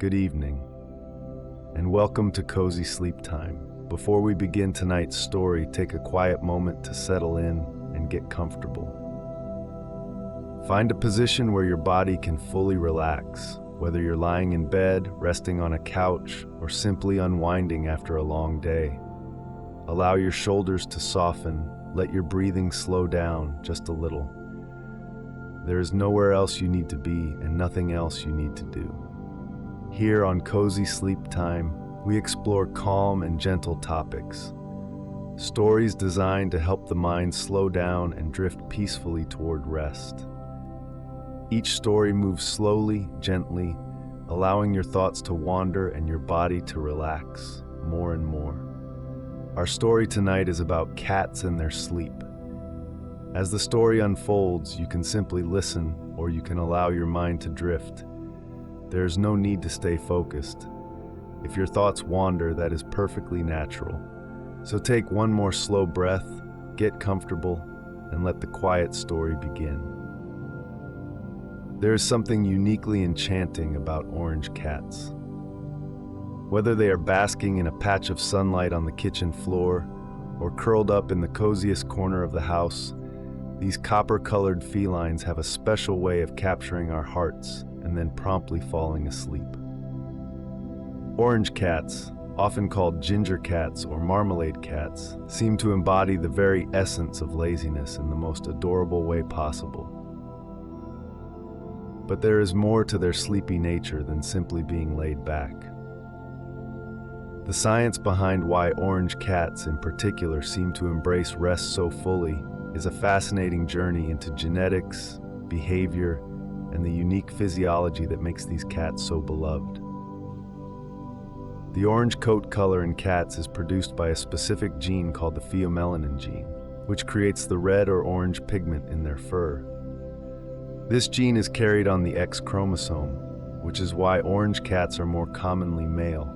good evening, and welcome to Cozy Sleep Time. Before we begin tonight's story, take a quiet moment to settle in and get comfortable. Find a position where your body can fully relax, whether you're lying in bed, resting on a couch, or simply unwinding after a long day. Allow your shoulders to soften, let your breathing slow down just a little. There is nowhere else you need to be and nothing else you need to do. Here on Cozy Sleep Time, we explore calm and gentle topics. Stories designed to help the mind slow down and drift peacefully toward rest. Each story moves slowly, gently, allowing your thoughts to wander and your body to relax more and more. Our story tonight is about cats and their sleep. As the story unfolds, you can simply listen or you can allow your mind to drift. There is no need to stay focused. If your thoughts wander, that is perfectly natural. So take one more slow breath, get comfortable, and let the quiet story begin. There is something uniquely enchanting about orange cats. Whether they are basking in a patch of sunlight on the kitchen floor or curled up in the coziest corner of the house, these copper-colored felines have a special way of capturing our hearts and then promptly falling asleep. Orange cats, often called ginger cats or marmalade cats, seem to embody the very essence of laziness in the most adorable way possible. But there is more to their sleepy nature than simply being laid back. The science behind why orange cats in particular seem to embrace rest so fully is a fascinating journey into genetics, behavior, and the unique physiology that makes these cats so beloved. The orange coat color in cats is produced by a specific gene called the pheomelanin gene, which creates the red or orange pigment in their fur. This gene is carried on the X chromosome, which is why orange cats are more commonly male.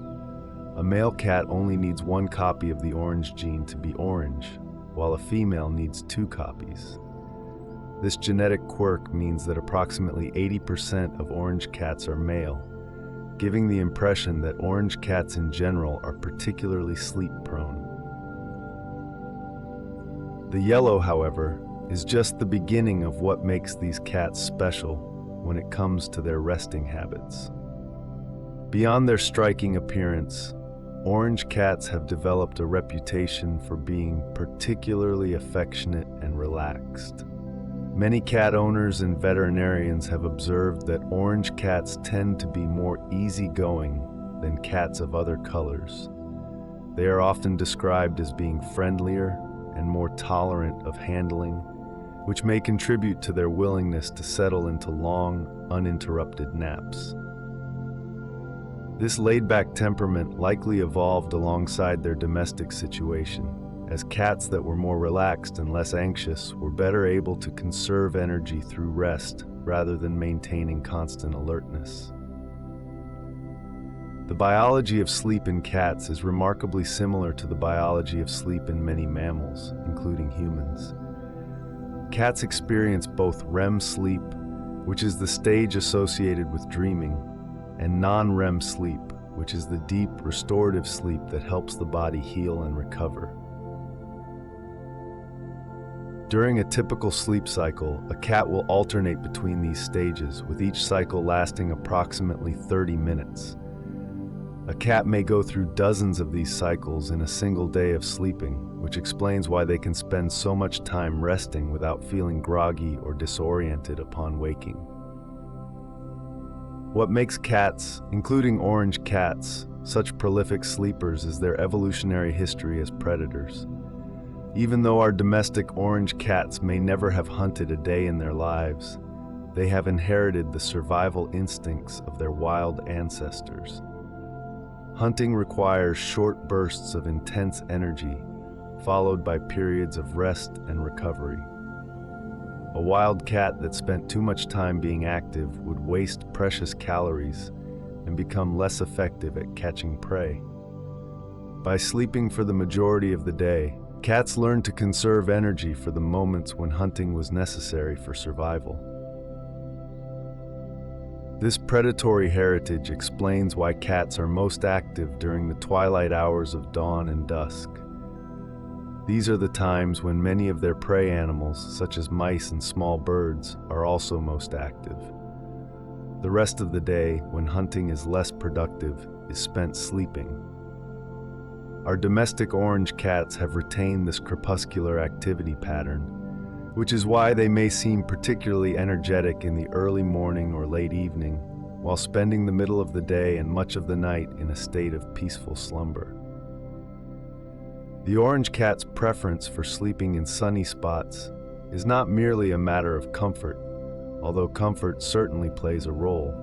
A male cat only needs one copy of the orange gene to be orange, while a female needs 2 copies. This genetic quirk means that approximately 80% of orange cats are male, giving the impression that orange cats in general are particularly sleep-prone. The yellow, however, is just the beginning of what makes these cats special when it comes to their resting habits. Beyond their striking appearance, orange cats have developed a reputation for being particularly affectionate and relaxed. Many cat owners and veterinarians have observed that orange cats tend to be more easygoing than cats of other colors. They are often described as being friendlier and more tolerant of handling, which may contribute to their willingness to settle into long, uninterrupted naps. This laid-back temperament likely evolved alongside their domestic situation, as cats that were more relaxed and less anxious were better able to conserve energy through rest rather than maintaining constant alertness. The biology of sleep in cats is remarkably similar to the biology of sleep in many mammals, including humans. Cats experience both REM sleep, which is the stage associated with dreaming, and non-REM sleep, which is the deep, restorative sleep that helps the body heal and recover. During a typical sleep cycle, a cat will alternate between these stages, with each cycle lasting approximately 30 minutes. A cat may go through dozens of these cycles in a single day of sleeping, which explains why they can spend so much time resting without feeling groggy or disoriented upon waking. What makes cats, including orange cats, such prolific sleepers is their evolutionary history as predators. Even though our domestic orange cats may never have hunted a day in their lives, they have inherited the survival instincts of their wild ancestors. Hunting requires short bursts of intense energy, followed by periods of rest and recovery. A wild cat that spent too much time being active would waste precious calories and become less effective at catching prey. By sleeping for the majority of the day, cats learned to conserve energy for the moments when hunting was necessary for survival. This predatory heritage explains why cats are most active during the twilight hours of dawn and dusk. These are the times when many of their prey animals, such as mice and small birds, are also most active. The rest of the day, when hunting is less productive, is spent sleeping. Our domestic orange cats have retained this crepuscular activity pattern, which is why they may seem particularly energetic in the early morning or late evening, while spending the middle of the day and much of the night in a state of peaceful slumber. The orange cat's preference for sleeping in sunny spots is not merely a matter of comfort, although comfort certainly plays a role.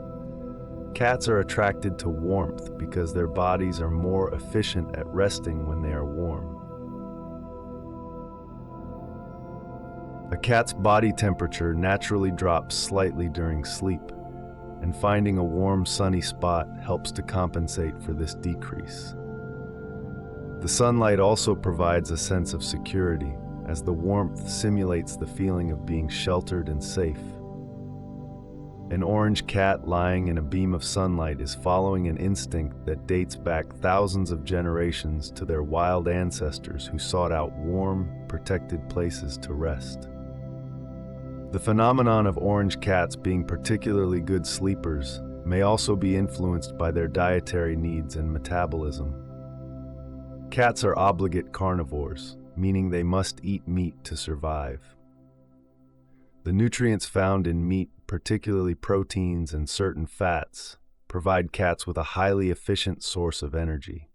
Cats are attracted to warmth because their bodies are more efficient at resting when they are warm. A cat's body temperature naturally drops slightly during sleep, and finding a warm, sunny spot helps to compensate for this decrease. The sunlight also provides a sense of security, as the warmth simulates the feeling of being sheltered and safe. An orange cat lying in a beam of sunlight is following an instinct that dates back thousands of generations to their wild ancestors who sought out warm, protected places to rest. The phenomenon of orange cats being particularly good sleepers may also be influenced by their dietary needs and metabolism. Cats are obligate carnivores, meaning they must eat meat to survive. The nutrients found in meat, particularly proteins and certain fats, provide cats with a highly efficient source of energy.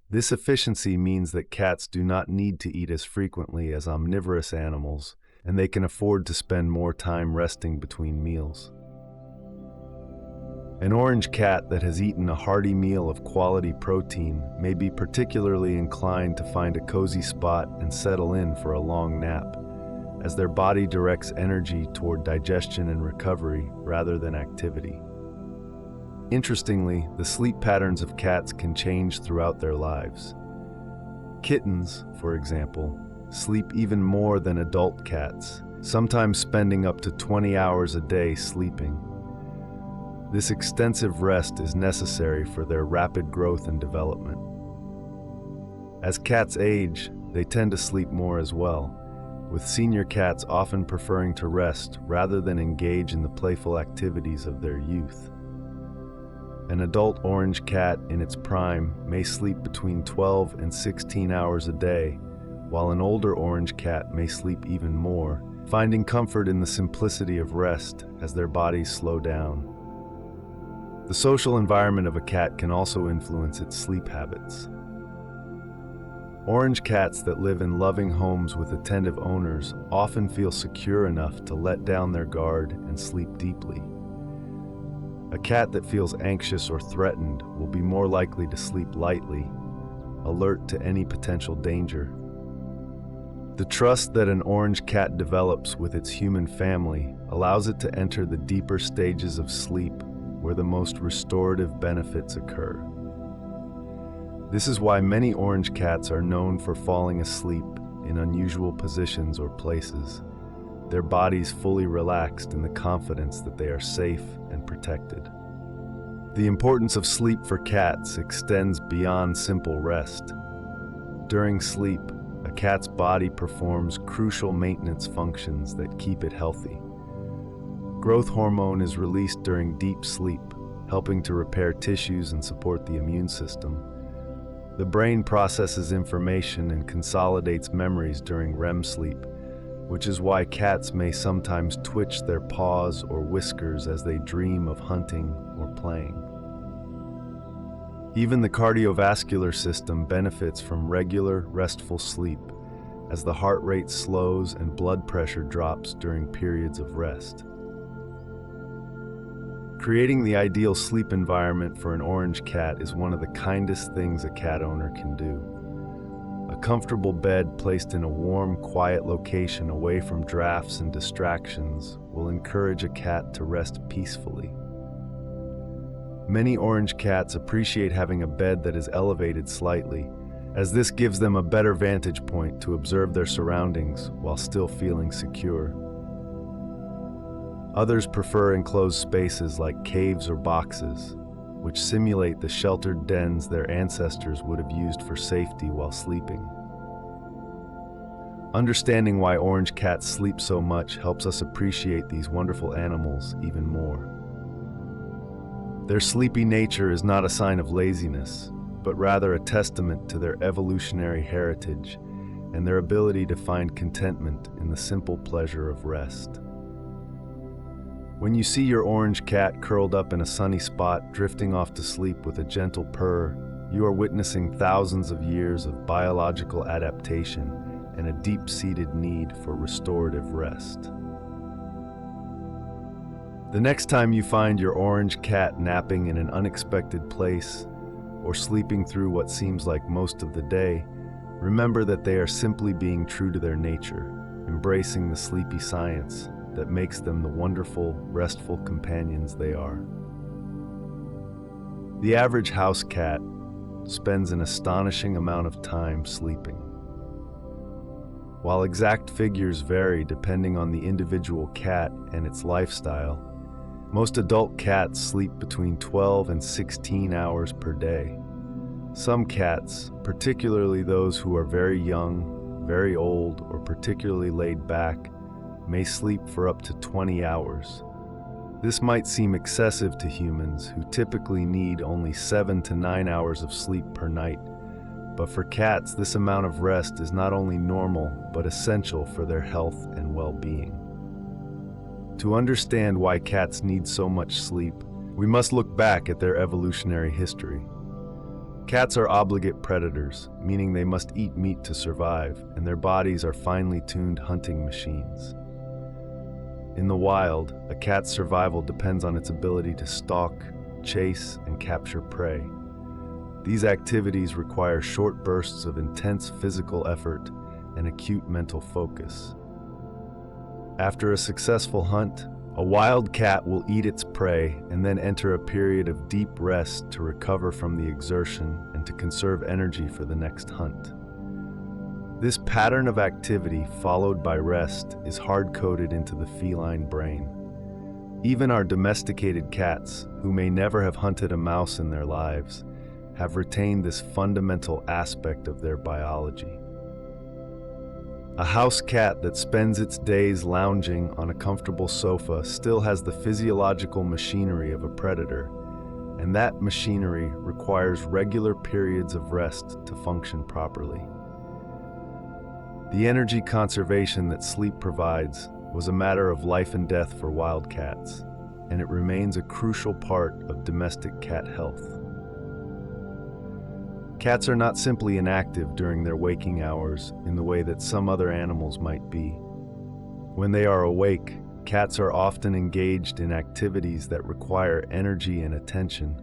This efficiency means that cats do not need to eat as frequently as omnivorous animals, and they can afford to spend more time resting between meals. An orange cat that has eaten a hearty meal of quality protein may be particularly inclined to find a cozy spot and settle in for a long nap, as their body directs energy toward digestion and recovery rather than activity. Interestingly, the sleep patterns of cats can change throughout their lives. Kittens, for example, sleep even more than adult cats, sometimes spending up to 20 hours a day sleeping. This extensive rest is necessary for their rapid growth and development. As cats age, they tend to sleep more as well, with senior cats often preferring to rest rather than engage in the playful activities of their youth. An adult orange cat in its prime may sleep between 12 and 16 hours a day, while an older orange cat may sleep even more, finding comfort in the simplicity of rest as their bodies slow down. The social environment of a cat can also influence its sleep habits. Orange cats that live in loving homes with attentive owners often feel secure enough to let down their guard and sleep deeply. A cat that feels anxious or threatened will be more likely to sleep lightly, alert to any potential danger. The trust that an orange cat develops with its human family allows it to enter the deeper stages of sleep where the most restorative benefits occur. This is why many orange cats are known for falling asleep in unusual positions or places, their bodies fully relaxed in the confidence that they are safe and protected. The importance of sleep for cats extends beyond simple rest. During sleep, a cat's body performs crucial maintenance functions that keep it healthy. Growth hormone is released during deep sleep, helping to repair tissues and support the immune system. The brain processes information and consolidates memories during REM sleep, which is why cats may sometimes twitch their paws or whiskers as they dream of hunting or playing. Even the cardiovascular system benefits from regular, restful sleep, as the heart rate slows and blood pressure drops during periods of rest. Creating the ideal sleep environment for an orange cat is one of the kindest things a cat owner can do. A comfortable bed placed in a warm, quiet location away from drafts and distractions will encourage a cat to rest peacefully. Many orange cats appreciate having a bed that is elevated slightly, as this gives them a better vantage point to observe their surroundings while still feeling secure. Others prefer enclosed spaces like caves or boxes, which simulate the sheltered dens their ancestors would have used for safety while sleeping. Understanding why orange cats sleep so much helps us appreciate these wonderful animals even more. Their sleepy nature is not a sign of laziness, but rather a testament to their evolutionary heritage and their ability to find contentment in the simple pleasure of rest. When you see your orange cat curled up in a sunny spot, drifting off to sleep with a gentle purr, you are witnessing thousands of years of biological adaptation and a deep-seated need for restorative rest. The next time you find your orange cat napping in an unexpected place or sleeping through what seems like most of the day, remember that they are simply being true to their nature, embracing the sleepy science that makes them the wonderful, restful companions they are. The average house cat spends an astonishing amount of time sleeping. While exact figures vary depending on the individual cat and its lifestyle, most adult cats sleep between 12 and 16 hours per day. Some cats, particularly those who are very young, very old, or particularly laid back, may sleep for up to 20 hours. This might seem excessive to humans who typically need only 7 to 9 hours of sleep per night, but for cats, this amount of rest is not only normal, but essential for their health and well-being. To understand why cats need so much sleep, we must look back at their evolutionary history. Cats are obligate predators, meaning they must eat meat to survive, and their bodies are finely tuned hunting machines. In the wild, a cat's survival depends on its ability to stalk, chase, and capture prey. These activities require short bursts of intense physical effort and acute mental focus. After a successful hunt, a wild cat will eat its prey and then enter a period of deep rest to recover from the exertion and to conserve energy for the next hunt. This pattern of activity followed by rest is hard-coded into the feline brain. Even our domesticated cats, who may never have hunted a mouse in their lives, have retained this fundamental aspect of their biology. A house cat that spends its days lounging on a comfortable sofa still has the physiological machinery of a predator, and that machinery requires regular periods of rest to function properly. The energy conservation that sleep provides was a matter of life and death for wild cats, and it remains a crucial part of domestic cat health. Cats are not simply inactive during their waking hours in the way that some other animals might be. When they are awake, cats are often engaged in activities that require energy and attention.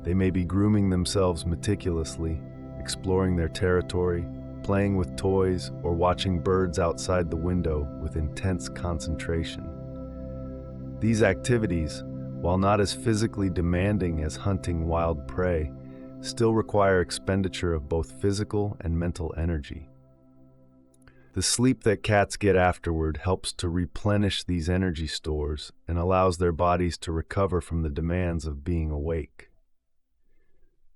They may be grooming themselves meticulously, exploring their territory, playing with toys, or watching birds outside the window with intense concentration. These activities, while not as physically demanding as hunting wild prey, still require expenditure of both physical and mental energy. The sleep that cats get afterward helps to replenish these energy stores and allows their bodies to recover from the demands of being awake.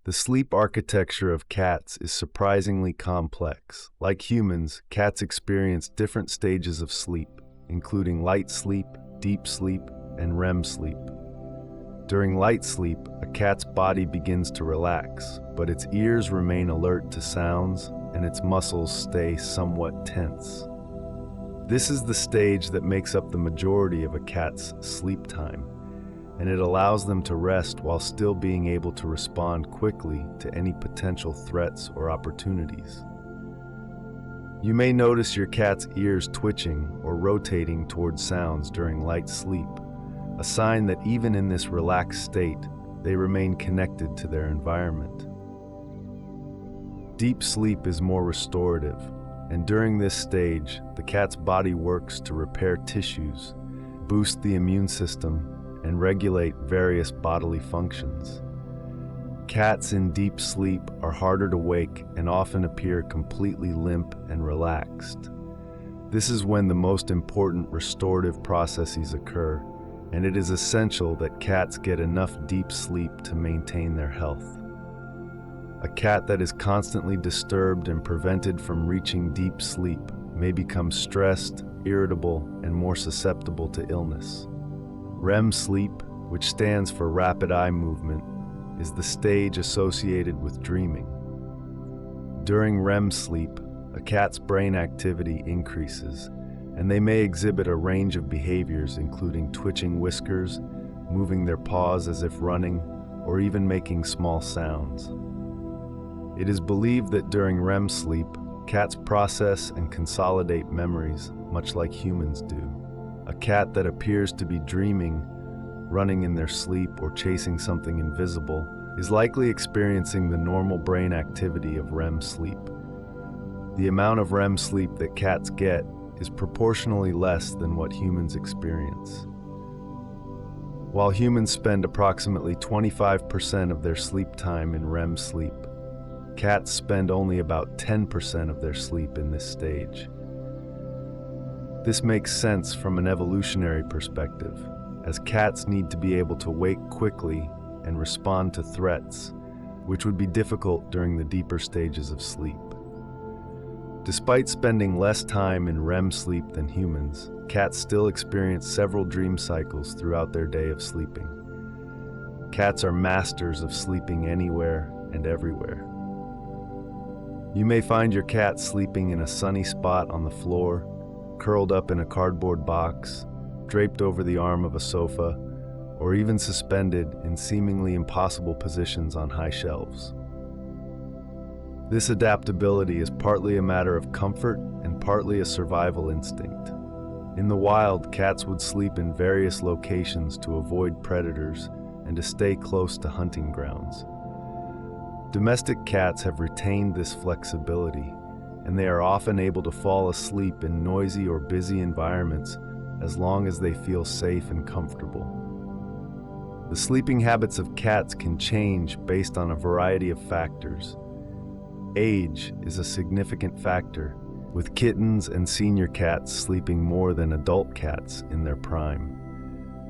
The sleep architecture of cats is surprisingly complex. Like humans, cats experience different stages of sleep, including light sleep, deep sleep, and REM sleep. During light sleep, a cat's body begins to relax, but its ears remain alert to sounds and its muscles stay somewhat tense. This is the stage that makes up the majority of a cat's sleep time, and it allows them to rest while still being able to respond quickly to any potential threats or opportunities. You may notice your cat's ears twitching or rotating towards sounds during light sleep, a sign that even in this relaxed state, they remain connected to their environment. Deep sleep is more restorative, and during this stage, the cat's body works to repair tissues, boost the immune system, and regulate various bodily functions. Cats in deep sleep are harder to wake and often appear completely limp and relaxed. This is when the most important restorative processes occur, and it is essential that cats get enough deep sleep to maintain their health. A cat that is constantly disturbed and prevented from reaching deep sleep may become stressed, irritable, and more susceptible to illness. REM sleep, which stands for rapid eye movement, is the stage associated with dreaming. During REM sleep, a cat's brain activity increases, and they may exhibit a range of behaviors including twitching whiskers, moving their paws as if running, or even making small sounds. It is believed that during REM sleep, cats process and consolidate memories, much like humans do. A cat that appears to be dreaming, running in their sleep, or chasing something invisible is likely experiencing the normal brain activity of REM sleep. The amount of REM sleep that cats get is proportionally less than what humans experience. While humans spend approximately 25% of their sleep time in REM sleep, cats spend only about 10% of their sleep in this stage. This makes sense from an evolutionary perspective, as cats need to be able to wake quickly and respond to threats, which would be difficult during the deeper stages of sleep. Despite spending less time in REM sleep than humans, cats still experience several dream cycles throughout their day of sleeping. Cats are masters of sleeping anywhere and everywhere. You may find your cat sleeping in a sunny spot on the floor, curled up in a cardboard box, draped over the arm of a sofa, or even suspended in seemingly impossible positions on high shelves. This adaptability is partly a matter of comfort and partly a survival instinct. In the wild, cats would sleep in various locations to avoid predators and to stay close to hunting grounds. Domestic cats have retained this flexibility, and they are often able to fall asleep in noisy or busy environments as long as they feel safe and comfortable. The sleeping habits of cats can change based on a variety of factors. Age is a significant factor, with kittens and senior cats sleeping more than adult cats in their prime.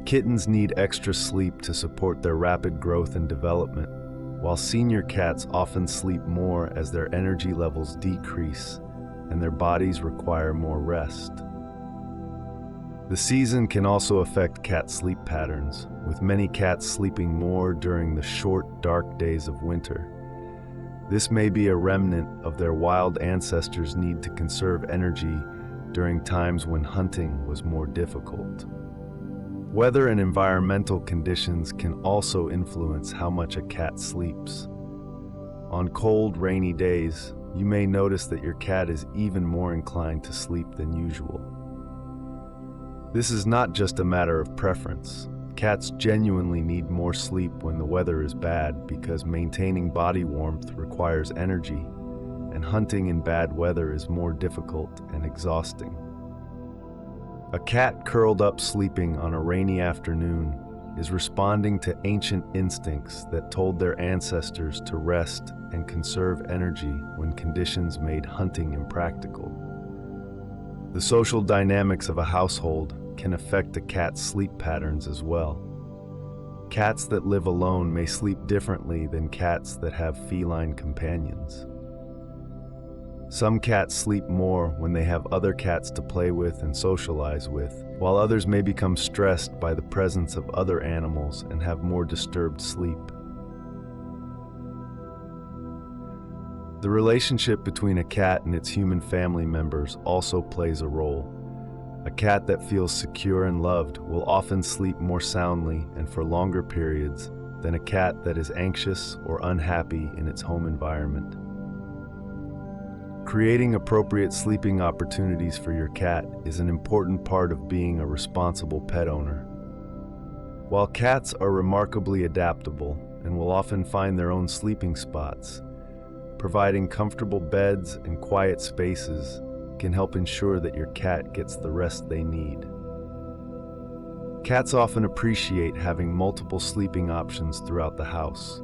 Kittens need extra sleep to support their rapid growth and development, while senior cats often sleep more as their energy levels decrease and their bodies require more rest. The season can also affect cat sleep patterns, with many cats sleeping more during the short, dark days of winter. This may be a remnant of their wild ancestors' need to conserve energy during times when hunting was more difficult. Weather and environmental conditions can also influence how much a cat sleeps. On cold, rainy days, you may notice that your cat is even more inclined to sleep than usual. This is not just a matter of preference. Cats genuinely need more sleep when the weather is bad because maintaining body warmth requires energy, and hunting in bad weather is more difficult and exhausting. A cat curled up sleeping on a rainy afternoon is responding to ancient instincts that told their ancestors to rest and conserve energy when conditions made hunting impractical. The social dynamics of a household can affect a cat's sleep patterns as well. Cats that live alone may sleep differently than cats that have feline companions. Some cats sleep more when they have other cats to play with and socialize with, while others may become stressed by the presence of other animals and have more disturbed sleep. The relationship between a cat and its human family members also plays a role. A cat that feels secure and loved will often sleep more soundly and for longer periods than a cat that is anxious or unhappy in its home environment. Creating appropriate sleeping opportunities for your cat is an important part of being a responsible pet owner. While cats are remarkably adaptable and will often find their own sleeping spots, providing comfortable beds and quiet spaces can help ensure that your cat gets the rest they need. Cats often appreciate having multiple sleeping options throughout the house,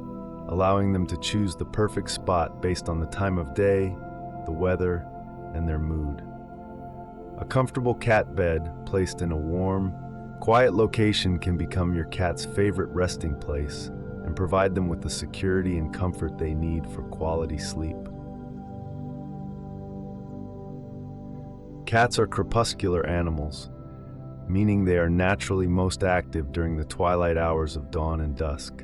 allowing them to choose the perfect spot based on the time of day, the weather, and their mood. A comfortable cat bed placed in a warm, quiet location can become your cat's favorite resting place and provide them with the security and comfort they need for quality sleep. Cats are crepuscular animals, meaning they are naturally most active during the twilight hours of dawn and dusk.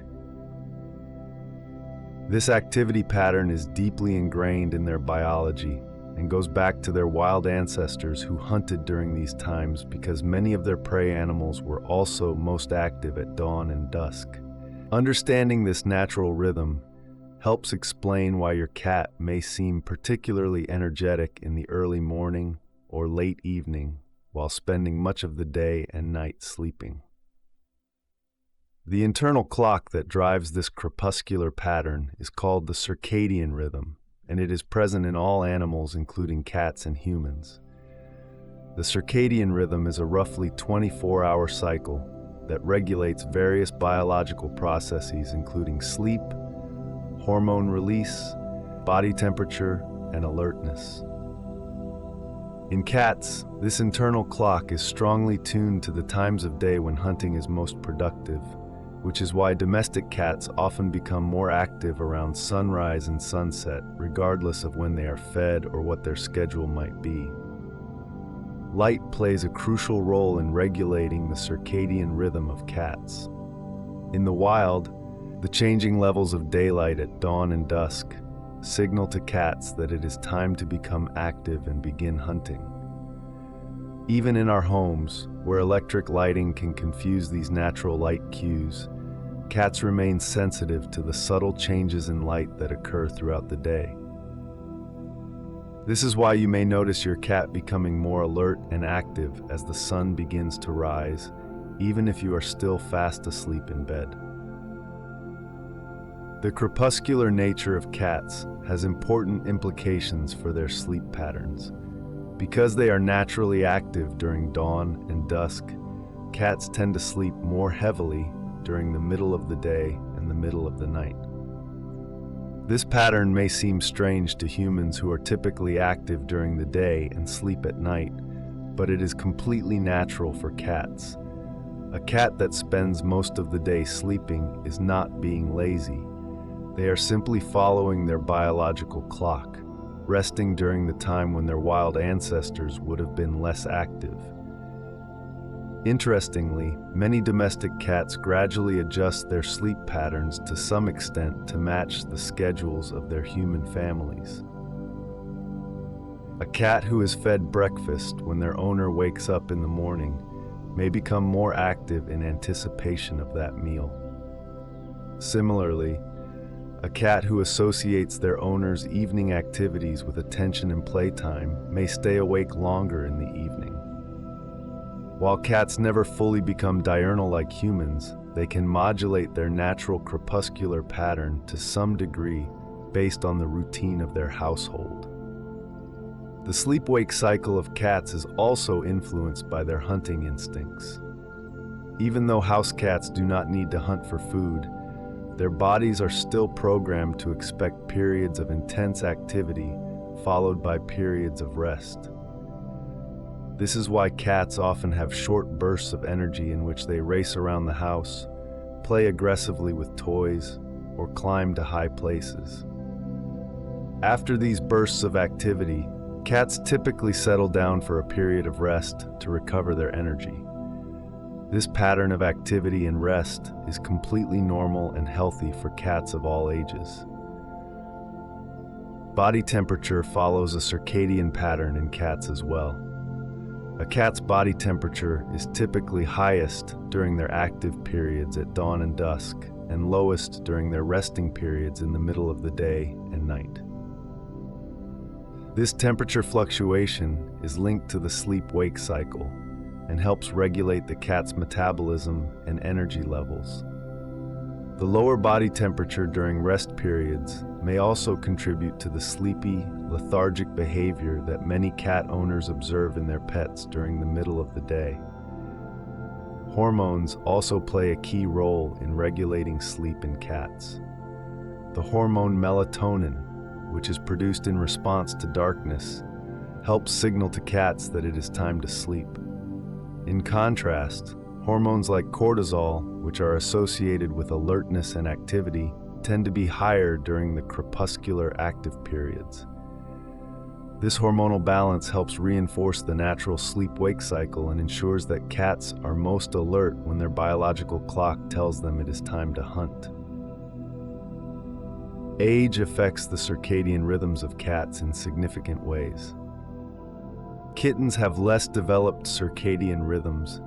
This activity pattern is deeply ingrained in their biology and goes back to their wild ancestors who hunted during these times because many of their prey animals were also most active at dawn and dusk. Understanding this natural rhythm helps explain why your cat may seem particularly energetic in the early morning or late evening while spending much of the day and night sleeping. The internal clock that drives this crepuscular pattern is called the circadian rhythm, and it is present in all animals including cats and humans. The circadian rhythm is a roughly 24-hour cycle that regulates various biological processes including sleep, hormone release, body temperature, and alertness. In cats, this internal clock is strongly tuned to the times of day when hunting is most productive, which is why domestic cats often become more active around sunrise and sunset, regardless of when they are fed or what their schedule might be. Light plays a crucial role in regulating the circadian rhythm of cats. In the wild, the changing levels of daylight at dawn and dusk signal to cats that it is time to become active and begin hunting. Even in our homes, where electric lighting can confuse these natural light cues, cats remain sensitive to the subtle changes in light that occur throughout the day. This is why you may notice your cat becoming more alert and active as the sun begins to rise, even if you are still fast asleep in bed. The crepuscular nature of cats has important implications for their sleep patterns. Because they are naturally active during dawn and dusk, cats tend to sleep more heavily during the middle of the day and the middle of the night. This pattern may seem strange to humans who are typically active during the day and sleep at night, but it is completely natural for cats. A cat that spends most of the day sleeping is not being lazy. They are simply following their biological clock, resting during the time when their wild ancestors would have been less active. Interestingly, many domestic cats gradually adjust their sleep patterns to some extent to match the schedules of their human families. A cat who is fed breakfast when their owner wakes up in the morning may become more active in anticipation of that meal. Similarly, a cat who associates their owner's evening activities with attention and playtime may stay awake longer in the evening. While cats never fully become diurnal like humans, they can modulate their natural crepuscular pattern to some degree based on the routine of their household. The sleep-wake cycle of cats is also influenced by their hunting instincts. Even though house cats do not need to hunt for food, their bodies are still programmed to expect periods of intense activity followed by periods of rest. This is why cats often have short bursts of energy in which they race around the house, play aggressively with toys, or climb to high places. After these bursts of activity, cats typically settle down for a period of rest to recover their energy. This pattern of activity and rest is completely normal and healthy for cats of all ages. Body temperature follows a circadian pattern in cats as well. A cat's body temperature is typically highest during their active periods at dawn and dusk, and lowest during their resting periods in the middle of the day and night. This temperature fluctuation is linked to the sleep-wake cycle and helps regulate the cat's metabolism and energy levels. The lower body temperature during rest periods may also contribute to the sleepy, lethargic behavior that many cat owners observe in their pets during the middle of the day. Hormones also play a key role in regulating sleep in cats. The hormone melatonin, which is produced in response to darkness, helps signal to cats that it is time to sleep. In contrast, Hormones like cortisol, which are associated with alertness and activity, tend to be higher during the crepuscular active periods. This hormonal balance helps reinforce the natural sleep-wake cycle and ensures that cats are most alert when their biological clock tells them it is time to hunt. Age affects the circadian rhythms of cats in significant ways. Kittens have less developed circadian rhythms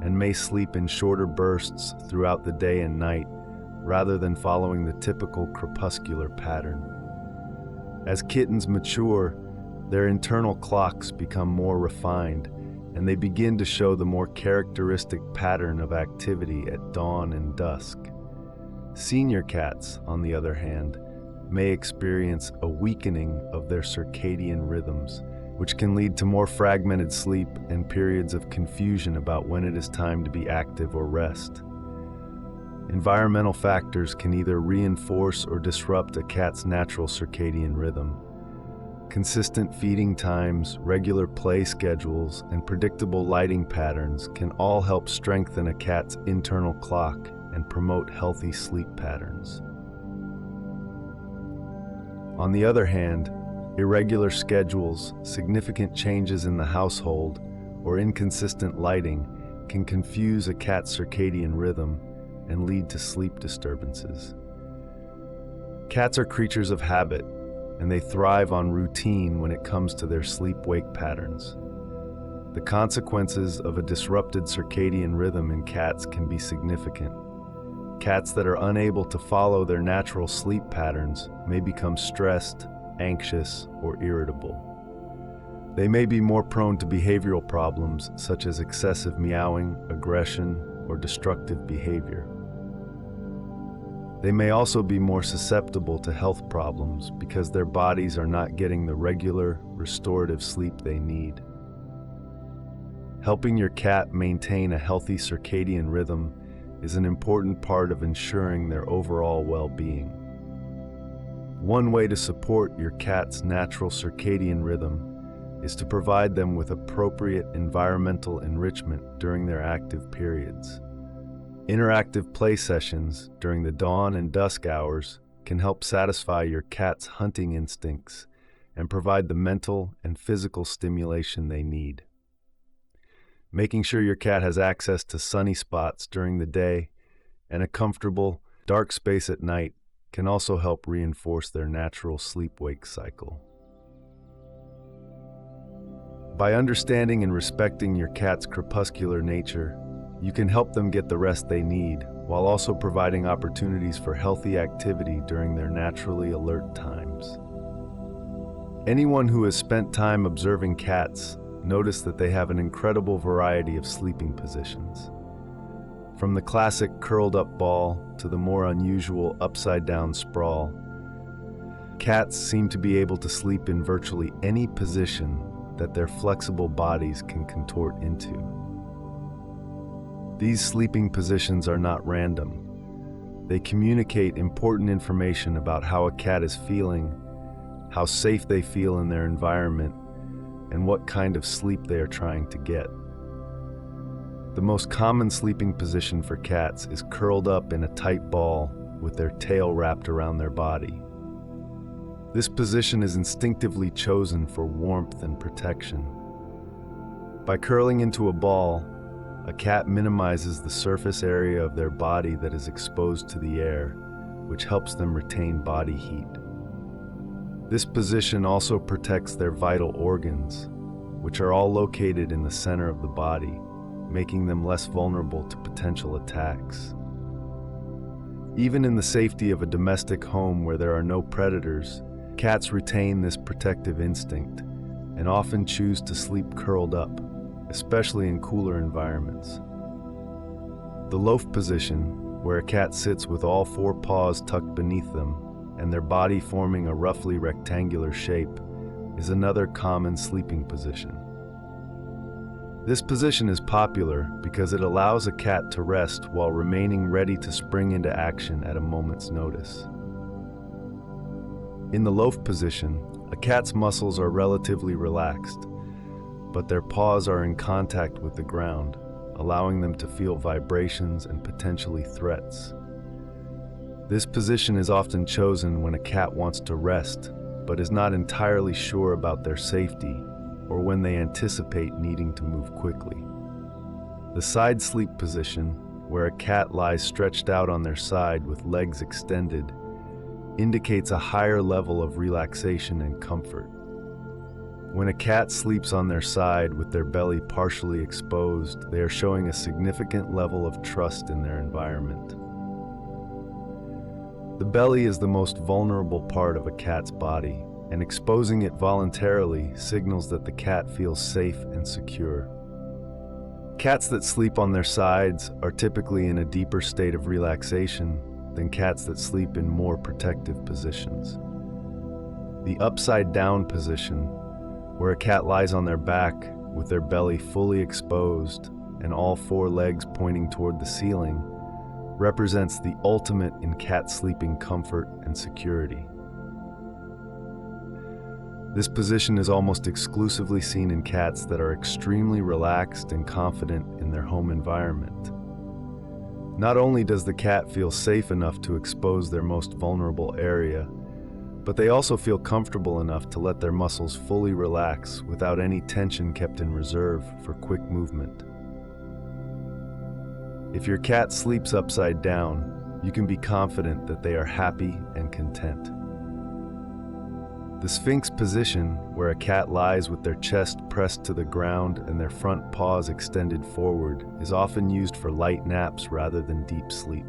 and may sleep in shorter bursts throughout the day and night rather than following the typical crepuscular pattern. As kittens mature, their internal clocks become more refined, and they begin to show the more characteristic pattern of activity at dawn and dusk. Senior cats, on the other hand, may experience a weakening of their circadian rhythms, which can lead to more fragmented sleep and periods of confusion about when it is time to be active or rest. Environmental factors can either reinforce or disrupt a cat's natural circadian rhythm. Consistent feeding times, regular play schedules, and predictable lighting patterns can all help strengthen a cat's internal clock and promote healthy sleep patterns. On the other hand, irregular schedules, significant changes in the household, or inconsistent lighting can confuse a cat's circadian rhythm and lead to sleep disturbances. Cats are creatures of habit, and they thrive on routine when it comes to their sleep-wake patterns. The consequences of a disrupted circadian rhythm in cats can be significant. Cats that are unable to follow their natural sleep patterns may become stressed, anxious, or irritable. They may be more prone to behavioral problems such as excessive meowing, aggression, or destructive behavior. They may also be more susceptible to health problems because their bodies are not getting the regular, restorative sleep they need. Helping your cat maintain a healthy circadian rhythm is an important part of ensuring their overall well-being. One way to support your cat's natural circadian rhythm is to provide them with appropriate environmental enrichment during their active periods. Interactive play sessions during the dawn and dusk hours can help satisfy your cat's hunting instincts and provide the mental and physical stimulation they need. Making sure your cat has access to sunny spots during the day and a comfortable, dark space at night can also help reinforce their natural sleep-wake cycle. By understanding and respecting your cat's crepuscular nature, you can help them get the rest they need, while also providing opportunities for healthy activity during their naturally alert times. Anyone who has spent time observing cats notice that they have an incredible variety of sleeping positions. From the classic curled-up ball to the more unusual upside-down sprawl, cats seem to be able to sleep in virtually any position that their flexible bodies can contort into. These sleeping positions are not random. They communicate important information about how a cat is feeling, how safe they feel in their environment, and what kind of sleep they are trying to get. The most common sleeping position for cats is curled up in a tight ball with their tail wrapped around their body. This position is instinctively chosen for warmth and protection. By curling into a ball, a cat minimizes the surface area of their body that is exposed to the air, which helps them retain body heat. This position also protects their vital organs, which are all located in the center of the body, making them less vulnerable to potential attacks. Even in the safety of a domestic home where there are no predators, cats retain this protective instinct and often choose to sleep curled up, especially in cooler environments. The loaf position, where a cat sits with all four paws tucked beneath them and their body forming a roughly rectangular shape, is another common sleeping position. This position is popular because it allows a cat to rest while remaining ready to spring into action at a moment's notice. In the loaf position, a cat's muscles are relatively relaxed, but their paws are in contact with the ground, allowing them to feel vibrations and potentially threats. This position is often chosen when a cat wants to rest, but is not entirely sure about their safety, or when they anticipate needing to move quickly. The side sleep position, where a cat lies stretched out on their side with legs extended, indicates a higher level of relaxation and comfort. When a cat sleeps on their side with their belly partially exposed, they are showing a significant level of trust in their environment. The belly is the most vulnerable part of a cat's body, and exposing it voluntarily signals that the cat feels safe and secure. Cats that sleep on their sides are typically in a deeper state of relaxation than cats that sleep in more protective positions. The upside down position, where a cat lies on their back with their belly fully exposed and all four legs pointing toward the ceiling, represents the ultimate in cat sleeping comfort and security. This position is almost exclusively seen in cats that are extremely relaxed and confident in their home environment. Not only does the cat feel safe enough to expose their most vulnerable area, but they also feel comfortable enough to let their muscles fully relax without any tension kept in reserve for quick movement. If your cat sleeps upside down, you can be confident that they are happy and content. The Sphinx position, where a cat lies with their chest pressed to the ground and their front paws extended forward, is often used for light naps rather than deep sleep.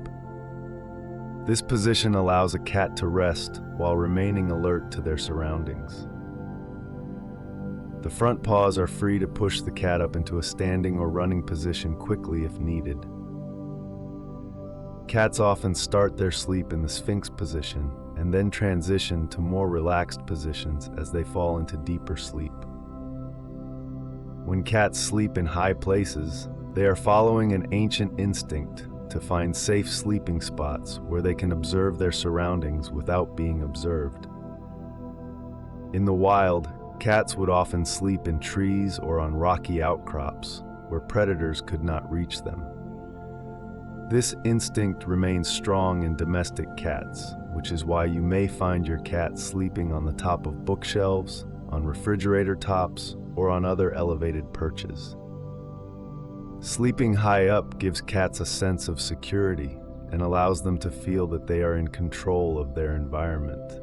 This position allows a cat to rest while remaining alert to their surroundings. The front paws are free to push the cat up into a standing or running position quickly if needed. Cats often start their sleep in the Sphinx position and then transition to more relaxed positions as they fall into deeper sleep. When cats sleep in high places, they are following an ancient instinct to find safe sleeping spots where they can observe their surroundings without being observed. In the wild, cats would often sleep in trees or on rocky outcrops where predators could not reach them. This instinct remains strong in domestic cats, which is why you may find your cat sleeping on the top of bookshelves, on refrigerator tops, or on other elevated perches. Sleeping high up gives cats a sense of security and allows them to feel that they are in control of their environment.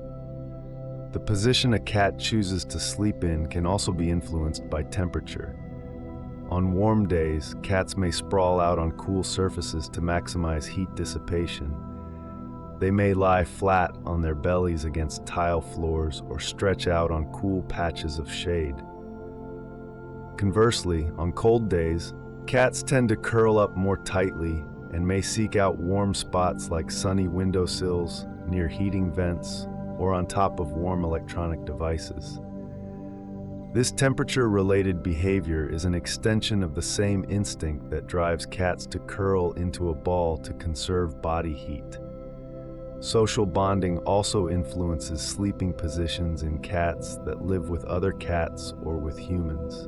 The position a cat chooses to sleep in can also be influenced by temperature. On warm days, cats may sprawl out on cool surfaces to maximize heat dissipation. They may lie flat on their bellies against tile floors or stretch out on cool patches of shade. Conversely, on cold days, cats tend to curl up more tightly and may seek out warm spots like sunny windowsills, near heating vents, or on top of warm electronic devices. This temperature-related behavior is an extension of the same instinct that drives cats to curl into a ball to conserve body heat. Social bonding also influences sleeping positions in cats that live with other cats or with humans.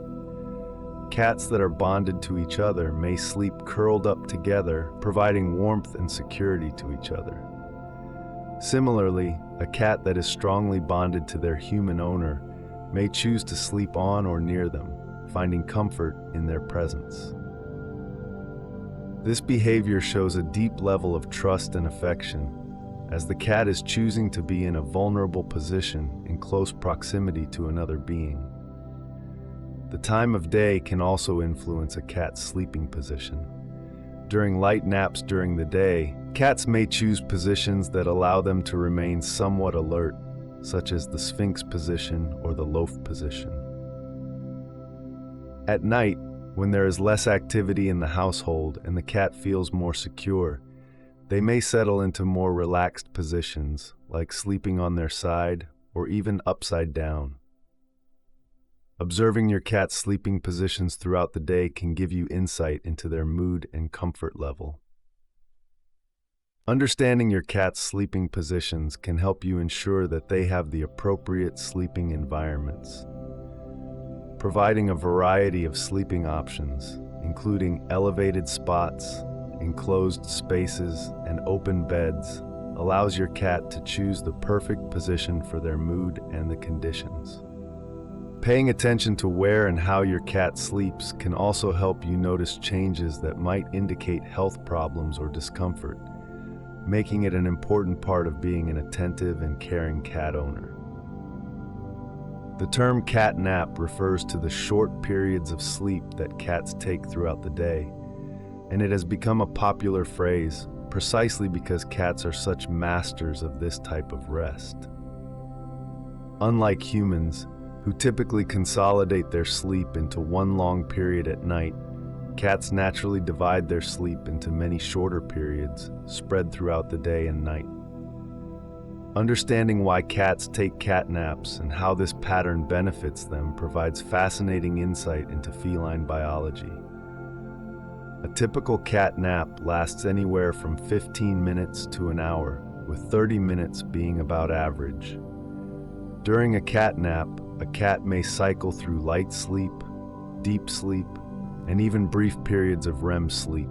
Cats that are bonded to each other may sleep curled up together, providing warmth and security to each other. Similarly, a cat that is strongly bonded to their human owner may choose to sleep on or near them, finding comfort in their presence. This behavior shows a deep level of trust and affection, as the cat is choosing to be in a vulnerable position in close proximity to another being. The time of day can also influence a cat's sleeping position. During light naps during the day, cats may choose positions that allow them to remain somewhat alert, such as the Sphinx position or the loaf position. At night, when there is less activity in the household and the cat feels more secure, they may settle into more relaxed positions, like sleeping on their side or even upside down. Observing your cat's sleeping positions throughout the day can give you insight into their mood and comfort level. Understanding your cat's sleeping positions can help you ensure that they have the appropriate sleeping environments. Providing a variety of sleeping options, including elevated spots, enclosed spaces, and open beds, allows your cat to choose the perfect position for their mood and the conditions. Paying attention to where and how your cat sleeps can also help you notice changes that might indicate health problems or discomfort, making it an important part of being an attentive and caring cat owner. The term cat nap refers to the short periods of sleep that cats take throughout the day, and it has become a popular phrase precisely because cats are such masters of this type of rest. Unlike humans, who typically consolidate their sleep into one long period at night, cats naturally divide their sleep into many shorter periods, spread throughout the day and night. Understanding why cats take cat naps and how this pattern benefits them provides fascinating insight into feline biology. A typical cat nap lasts anywhere from 15 minutes to an hour, with 30 minutes being about average. During a cat nap, a cat may cycle through light sleep, deep sleep, and even brief periods of REM sleep.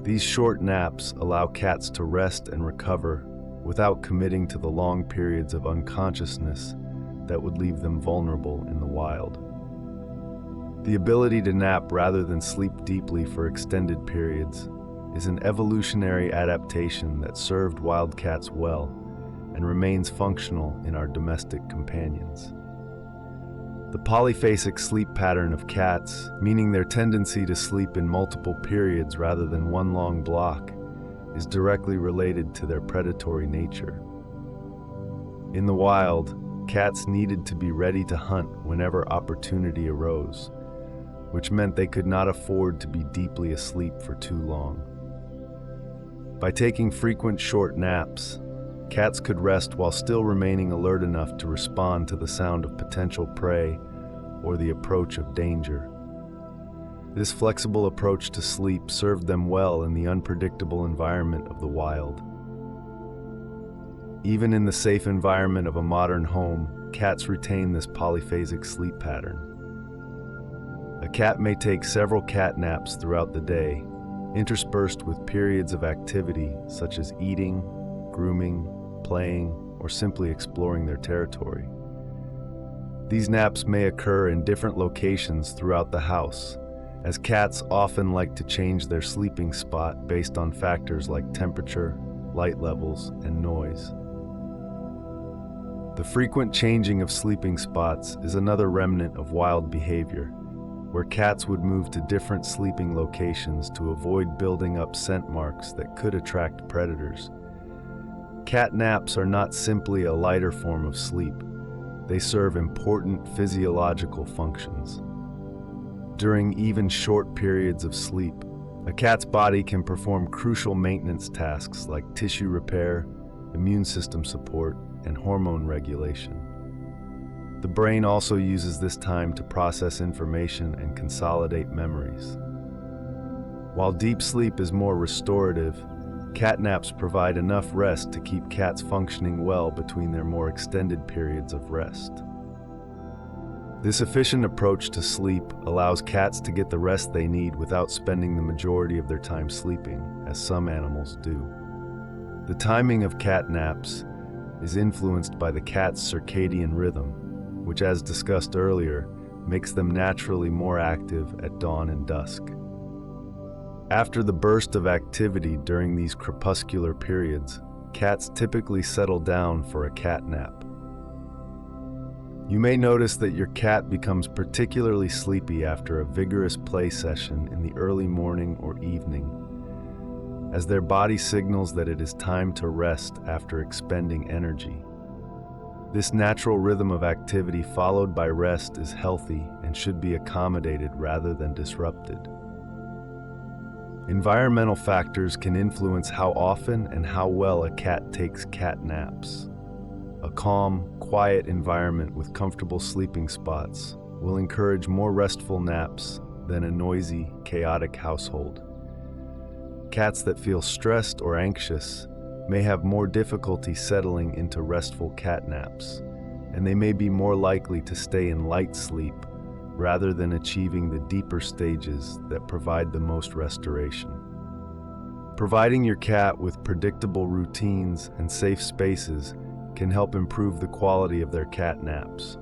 These short naps allow cats to rest and recover without committing to the long periods of unconsciousness that would leave them vulnerable in the wild. The ability to nap rather than sleep deeply for extended periods is an evolutionary adaptation that served wild cats well and remains functional in our domestic companions. The polyphasic sleep pattern of cats, meaning their tendency to sleep in multiple periods rather than one long block, is directly related to their predatory nature. In the wild, cats needed to be ready to hunt whenever opportunity arose, which meant they could not afford to be deeply asleep for too long. By taking frequent short naps, cats could rest while still remaining alert enough to respond to the sound of potential prey or the approach of danger. This flexible approach to sleep served them well in the unpredictable environment of the wild. Even in the safe environment of a modern home, cats retain this polyphasic sleep pattern. A cat may take several cat naps throughout the day, interspersed with periods of activity such as eating, grooming, playing, or simply exploring their territory. These naps may occur in different locations throughout the house, as cats often like to change their sleeping spot based on factors like temperature, light levels, and noise. The frequent changing of sleeping spots is another remnant of wild behavior, where cats would move to different sleeping locations to avoid building up scent marks that could attract predators. Cat naps are not simply a lighter form of sleep. They serve important physiological functions. During even short periods of sleep, a cat's body can perform crucial maintenance tasks like tissue repair, immune system support, and hormone regulation. The brain also uses this time to process information and consolidate memories. While deep sleep is more restorative, cat naps provide enough rest to keep cats functioning well between their more extended periods of rest. This efficient approach to sleep allows cats to get the rest they need without spending the majority of their time sleeping, as some animals do. The timing of cat naps is influenced by the cat's circadian rhythm, which, as discussed earlier, makes them naturally more active at dawn and dusk. After the burst of activity during these crepuscular periods, cats typically settle down for a cat nap. You may notice that your cat becomes particularly sleepy after a vigorous play session in the early morning or evening, as their body signals that it is time to rest after expending energy. This natural rhythm of activity followed by rest is healthy and should be accommodated rather than disrupted. Environmental factors can influence how often and how well a cat takes cat naps. A calm, quiet environment with comfortable sleeping spots will encourage more restful naps than a noisy, chaotic household. Cats that feel stressed or anxious may have more difficulty settling into restful cat naps, and they may be more likely to stay in light sleep rather than achieving the deeper stages that provide the most restoration. Providing your cat with predictable routines and safe spaces can help improve the quality of their cat naps.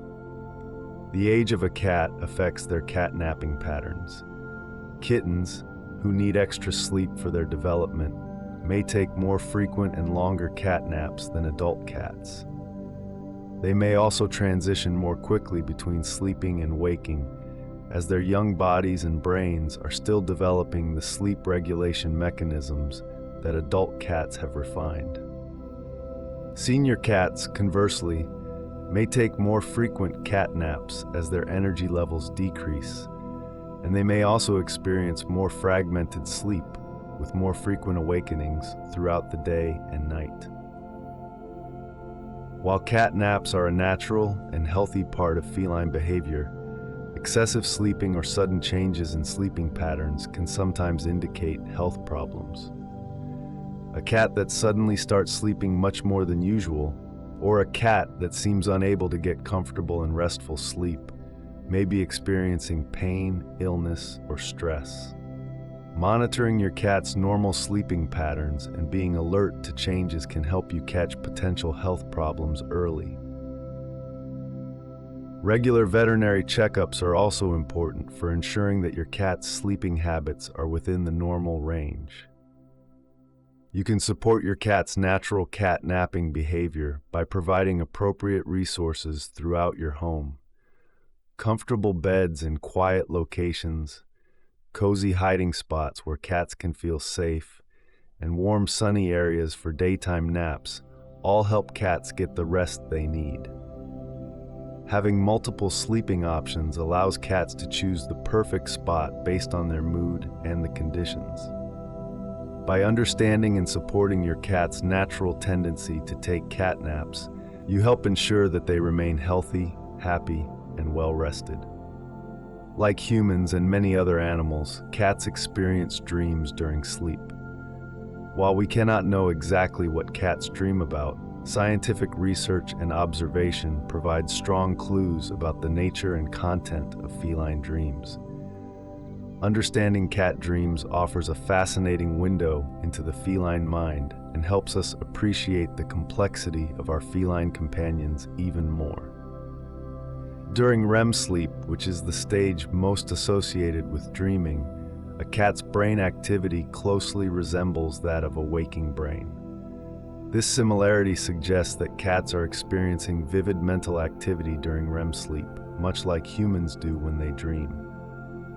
The age of a cat affects their cat napping patterns. Kittens, who need extra sleep for their development, may take more frequent and longer cat naps than adult cats. They may also transition more quickly between sleeping and waking, as their young bodies and brains are still developing the sleep regulation mechanisms that adult cats have refined. Senior cats, conversely, may take more frequent cat naps as their energy levels decrease, and they may also experience more fragmented sleep with more frequent awakenings throughout the day and night. While cat naps are a natural and healthy part of feline behavior, excessive sleeping or sudden changes in sleeping patterns can sometimes indicate health problems. A cat that suddenly starts sleeping much more than usual, or a cat that seems unable to get comfortable and restful sleep, may be experiencing pain, illness, or stress. Monitoring your cat's normal sleeping patterns and being alert to changes can help you catch potential health problems early. Regular veterinary checkups are also important for ensuring that your cat's sleeping habits are within the normal range. You can support your cat's natural cat napping behavior by providing appropriate resources throughout your home. Comfortable beds in quiet locations, cozy hiding spots where cats can feel safe, and warm sunny areas for daytime naps all help cats get the rest they need. Having multiple sleeping options allows cats to choose the perfect spot based on their mood and the conditions. By understanding and supporting your cat's natural tendency to take cat naps, you help ensure that they remain healthy, happy, and well-rested. Like humans and many other animals, cats experience dreams during sleep. While we cannot know exactly what cats dream about, scientific research and observation provide strong clues about the nature and content of feline dreams. Understanding cat dreams offers a fascinating window into the feline mind and helps us appreciate the complexity of our feline companions even more. During REM sleep, which is the stage most associated with dreaming, a cat's brain activity closely resembles that of a waking brain. This similarity suggests that cats are experiencing vivid mental activity during REM sleep, much like humans do when they dream.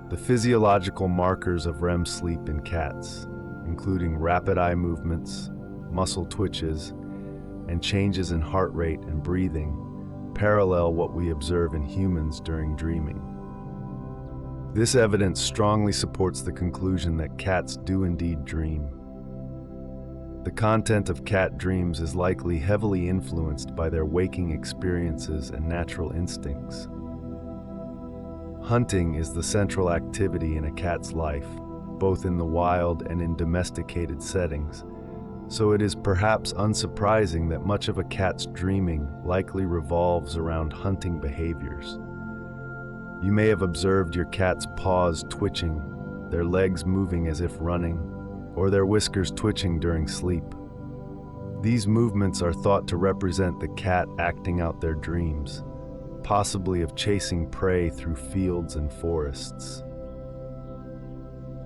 The physiological markers of REM sleep in cats, including rapid eye movements, muscle twitches, and changes in heart rate and breathing, parallel what we observe in humans during dreaming. This evidence strongly supports the conclusion that cats do indeed dream. The content of cat dreams is likely heavily influenced by their waking experiences and natural instincts. Hunting is the central activity in a cat's life, both in the wild and in domesticated settings, so it is perhaps unsurprising that much of a cat's dreaming likely revolves around hunting behaviors. You may have observed your cat's paws twitching, their legs moving as if running, or their whiskers twitching during sleep. These movements are thought to represent the cat acting out their dreams, possibly of chasing prey through fields and forests.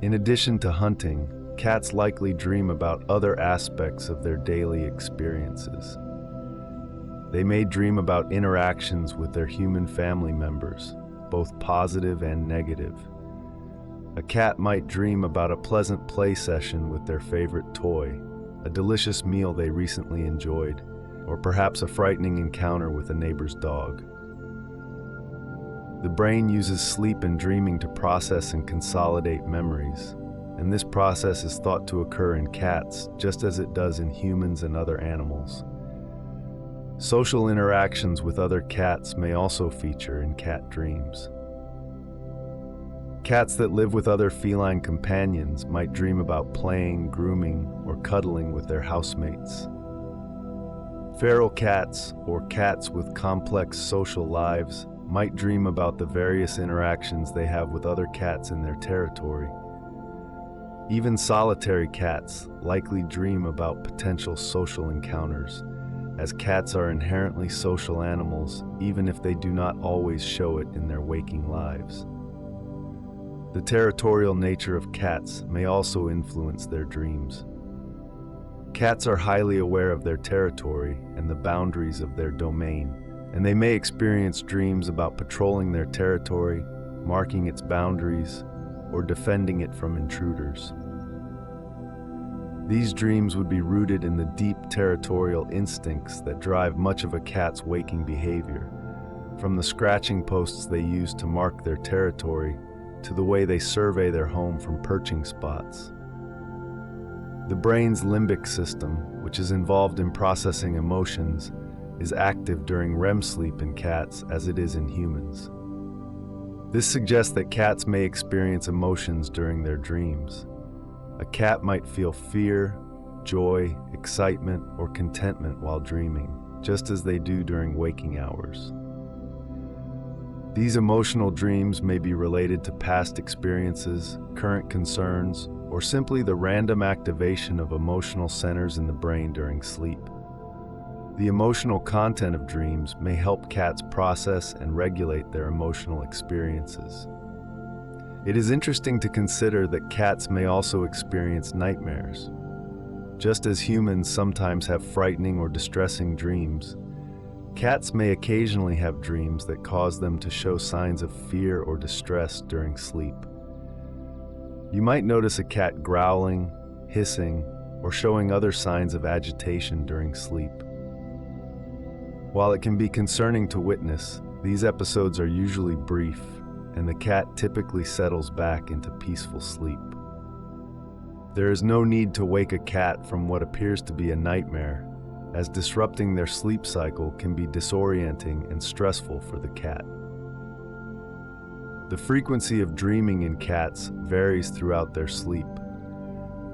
In addition to hunting, cats likely dream about other aspects of their daily experiences. They may dream about interactions with their human family members, both positive and negative. A cat might dream about a pleasant play session with their favorite toy, a delicious meal they recently enjoyed, or perhaps a frightening encounter with a neighbor's dog. The brain uses sleep and dreaming to process and consolidate memories, and this process is thought to occur in cats just as it does in humans and other animals. Social interactions with other cats may also feature in cat dreams. Cats that live with other feline companions might dream about playing, grooming, or cuddling with their housemates. Feral cats, or cats with complex social lives, might dream about the various interactions they have with other cats in their territory. Even solitary cats likely dream about potential social encounters, as cats are inherently social animals even if they do not always show it in their waking lives. The territorial nature of cats may also influence their dreams. Cats are highly aware of their territory and the boundaries of their domain, and they may experience dreams about patrolling their territory, marking its boundaries, or defending it from intruders. These dreams would be rooted in the deep territorial instincts that drive much of a cat's waking behavior, from the scratching posts they use to mark their territory to the way they survey their home from perching spots. The brain's limbic system, which is involved in processing emotions, is active during REM sleep in cats as it is in humans. This suggests that cats may experience emotions during their dreams. A cat might feel fear, joy, excitement, or contentment while dreaming, just as they do during waking hours. These emotional dreams may be related to past experiences, current concerns, or simply the random activation of emotional centers in the brain during sleep. The emotional content of dreams may help cats process and regulate their emotional experiences. It is interesting to consider that cats may also experience nightmares. Just as humans sometimes have frightening or distressing dreams, cats may occasionally have dreams that cause them to show signs of fear or distress during sleep. You might notice a cat growling, hissing, or showing other signs of agitation during sleep. While it can be concerning to witness, these episodes are usually brief, and the cat typically settles back into peaceful sleep. There is no need to wake a cat from what appears to be a nightmare, as disrupting their sleep cycle can be disorienting and stressful for the cat. The frequency of dreaming in cats varies throughout their sleep.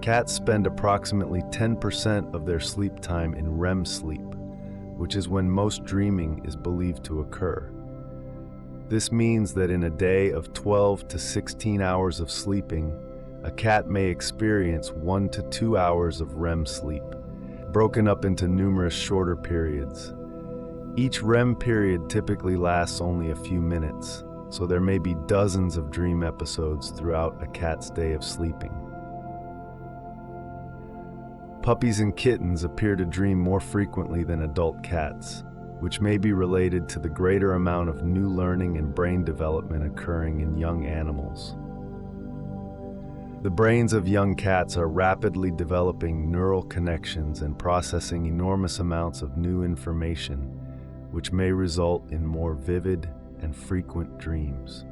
Cats spend approximately 10% of their sleep time in REM sleep, which is when most dreaming is believed to occur. This means that in a day of 12 to 16 hours of sleeping, a cat may experience 1 to 2 hours of REM sleep, broken up into numerous shorter periods. Each REM period typically lasts only a few minutes, so there may be dozens of dream episodes throughout a cat's day of sleeping. Puppies and kittens appear to dream more frequently than adult cats, which may be related to the greater amount of new learning and brain development occurring in young animals. The brains of young cats are rapidly developing neural connections and processing enormous amounts of new information, which may result in more vivid and frequent dreams.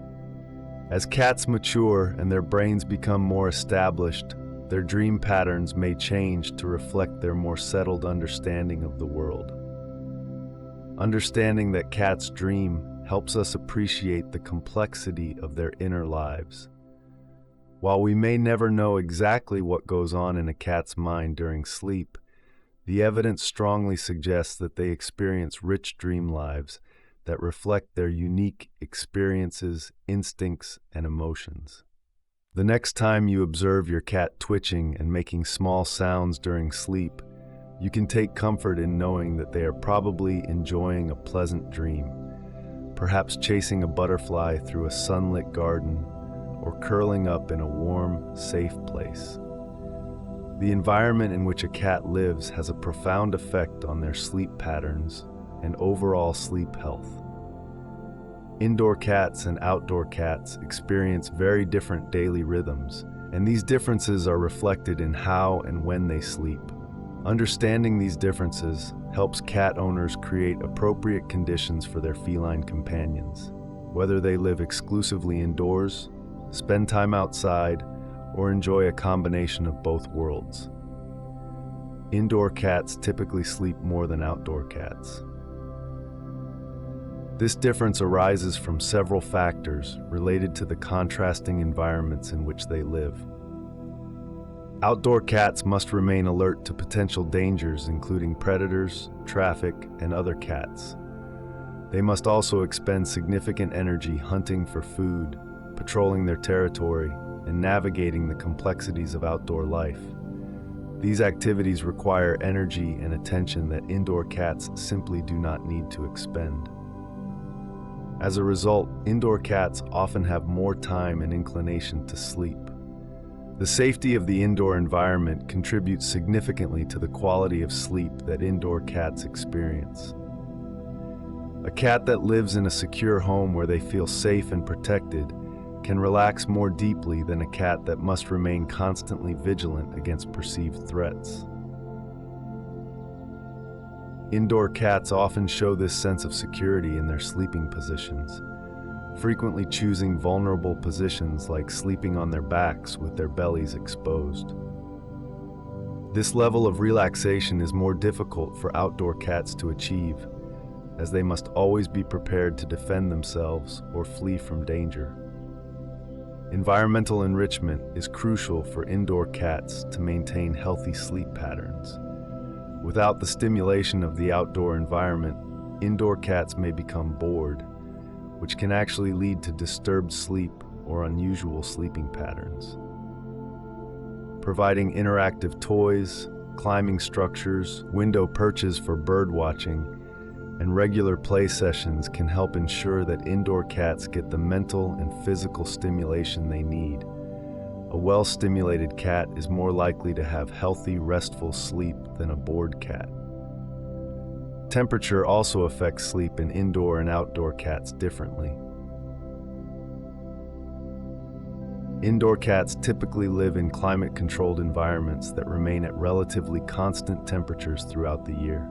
As cats mature and their brains become more established, their dream patterns may change to reflect their more settled understanding of the world. Understanding that cats dream helps us appreciate the complexity of their inner lives. While we may never know exactly what goes on in a cat's mind during sleep, the evidence strongly suggests that they experience rich dream lives that reflect their unique experiences, instincts, and emotions. The next time you observe your cat twitching and making small sounds during sleep, you can take comfort in knowing that they are probably enjoying a pleasant dream, perhaps chasing a butterfly through a sunlit garden or curling up in a warm, safe place. The environment in which a cat lives has a profound effect on their sleep patterns and overall sleep health. Indoor cats and outdoor cats experience very different daily rhythms, and these differences are reflected in how and when they sleep. Understanding these differences helps cat owners create appropriate conditions for their feline companions, whether they live exclusively indoors, spend time outside, or enjoy a combination of both worlds. Indoor cats typically sleep more than outdoor cats. This difference arises from several factors related to the contrasting environments in which they live. Outdoor cats must remain alert to potential dangers, including predators, traffic, and other cats. They must also expend significant energy hunting for food, patrolling their territory, and navigating the complexities of outdoor life. These activities require energy and attention that indoor cats simply do not need to expend. As a result, indoor cats often have more time and inclination to sleep. The safety of the indoor environment contributes significantly to the quality of sleep that indoor cats experience. A cat that lives in a secure home where they feel safe and protected can relax more deeply than a cat that must remain constantly vigilant against perceived threats. Indoor cats often show this sense of security in their sleeping positions, frequently choosing vulnerable positions like sleeping on their backs with their bellies exposed. This level of relaxation is more difficult for outdoor cats to achieve, as they must always be prepared to defend themselves or flee from danger. Environmental enrichment is crucial for indoor cats to maintain healthy sleep patterns. Without the stimulation of the outdoor environment, indoor cats may become bored, which can actually lead to disturbed sleep or unusual sleeping patterns. Providing interactive toys, climbing structures, window perches for bird watching, and regular play sessions can help ensure that indoor cats get the mental and physical stimulation they need. A well-stimulated cat is more likely to have healthy, restful sleep than a bored cat. Temperature also affects sleep in indoor and outdoor cats differently. Indoor cats typically live in climate-controlled environments that remain at relatively constant temperatures throughout the year.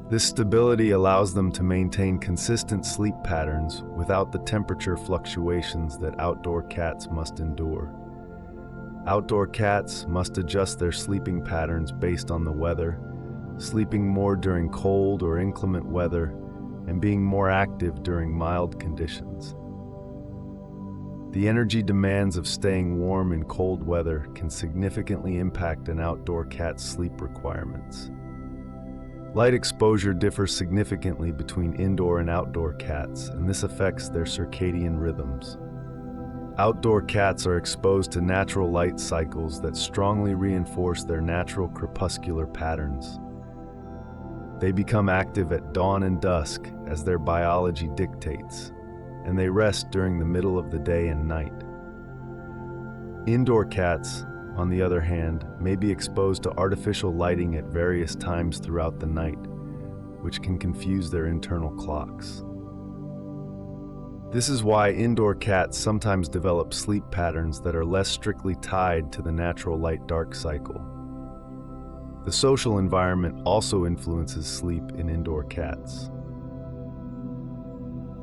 This stability allows them to maintain consistent sleep patterns without the temperature fluctuations that outdoor cats must endure. Outdoor cats must adjust their sleeping patterns based on the weather, sleeping more during cold or inclement weather, and being more active during mild conditions. The energy demands of staying warm in cold weather can significantly impact an outdoor cat's sleep requirements. Light exposure differs significantly between indoor and outdoor cats, and this affects their circadian rhythms. Outdoor cats are exposed to natural light cycles that strongly reinforce their natural crepuscular patterns. They become active at dawn and dusk as their biology dictates, and they rest during the middle of the day and night. Indoor cats, on the other hand, may be exposed to artificial lighting at various times throughout the night, which can confuse their internal clocks. This is why indoor cats sometimes develop sleep patterns that are less strictly tied to the natural light-dark cycle. The social environment also influences sleep in indoor cats.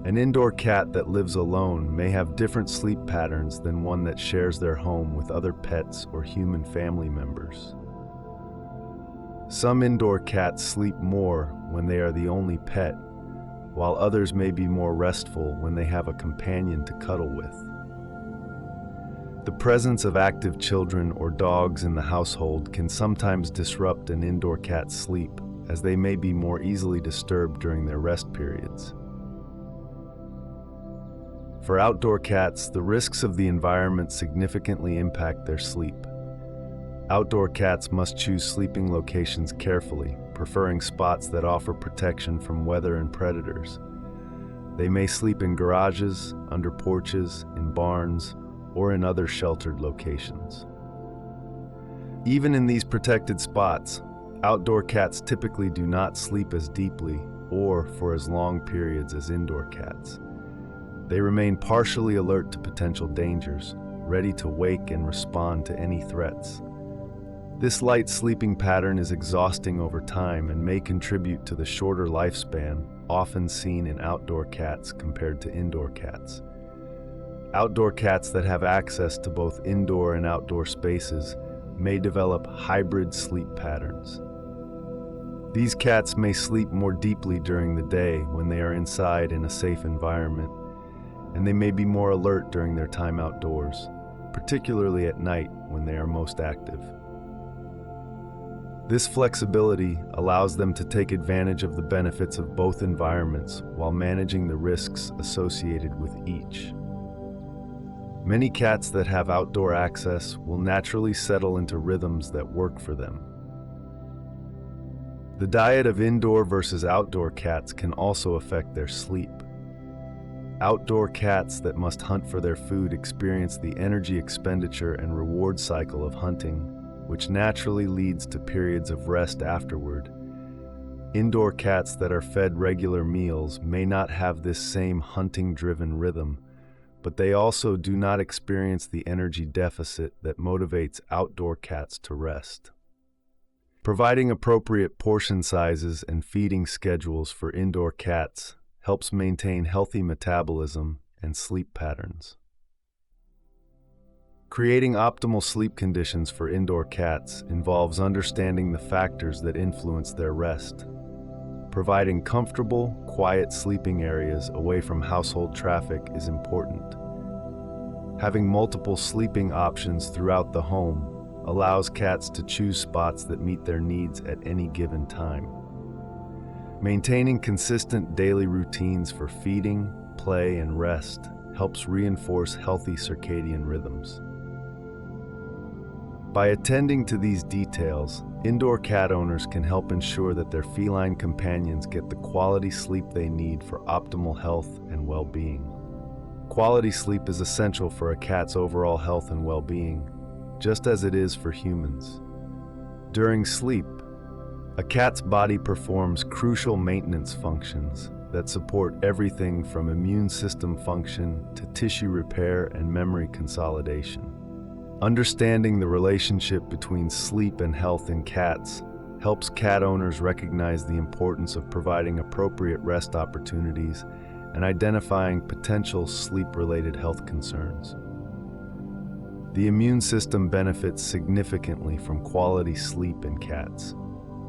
An indoor cat that lives alone may have different sleep patterns than one that shares their home with other pets or human family members. Some indoor cats sleep more when they are the only pet, while others may be more restful when they have a companion to cuddle with. The presence of active children or dogs in the household can sometimes disrupt an indoor cat's sleep, as they may be more easily disturbed during their rest periods. For outdoor cats, the risks of the environment significantly impact their sleep. Outdoor cats must choose sleeping locations carefully, preferring spots that offer protection from weather and predators. They may sleep in garages, under porches, in barns, or in other sheltered locations. Even in these protected spots, outdoor cats typically do not sleep as deeply or for as long periods as indoor cats. They remain partially alert to potential dangers, ready to wake and respond to any threats. This light sleeping pattern is exhausting over time and may contribute to the shorter lifespan often seen in outdoor cats compared to indoor cats. Outdoor cats that have access to both indoor and outdoor spaces may develop hybrid sleep patterns. These cats may sleep more deeply during the day when they are inside in a safe environment, and they may be more alert during their time outdoors, particularly at night when they are most active. This flexibility allows them to take advantage of the benefits of both environments while managing the risks associated with each. Many cats that have outdoor access will naturally settle into rhythms that work for them. The diet of indoor versus outdoor cats can also affect their sleep. Outdoor cats that must hunt for their food experience the energy expenditure and reward cycle of hunting, which naturally leads to periods of rest afterward. Indoor cats that are fed regular meals may not have this same hunting-driven rhythm, but they also do not experience the energy deficit that motivates outdoor cats to rest. Providing appropriate portion sizes and feeding schedules for indoor cats helps maintain healthy metabolism and sleep patterns. Creating optimal sleep conditions for indoor cats involves understanding the factors that influence their rest. Providing comfortable, quiet sleeping areas away from household traffic is important. Having multiple sleeping options throughout the home allows cats to choose spots that meet their needs at any given time. Maintaining consistent daily routines for feeding, play, and rest helps reinforce healthy circadian rhythms. By attending to these details, indoor cat owners can help ensure that their feline companions get the quality sleep they need for optimal health and well-being. Quality sleep is essential for a cat's overall health and well-being, just as it is for humans. During sleep, a cat's body performs crucial maintenance functions that support everything from immune system function to tissue repair and memory consolidation. Understanding the relationship between sleep and health in cats helps cat owners recognize the importance of providing appropriate rest opportunities and identifying potential sleep-related health concerns. The immune system benefits significantly from quality sleep in cats.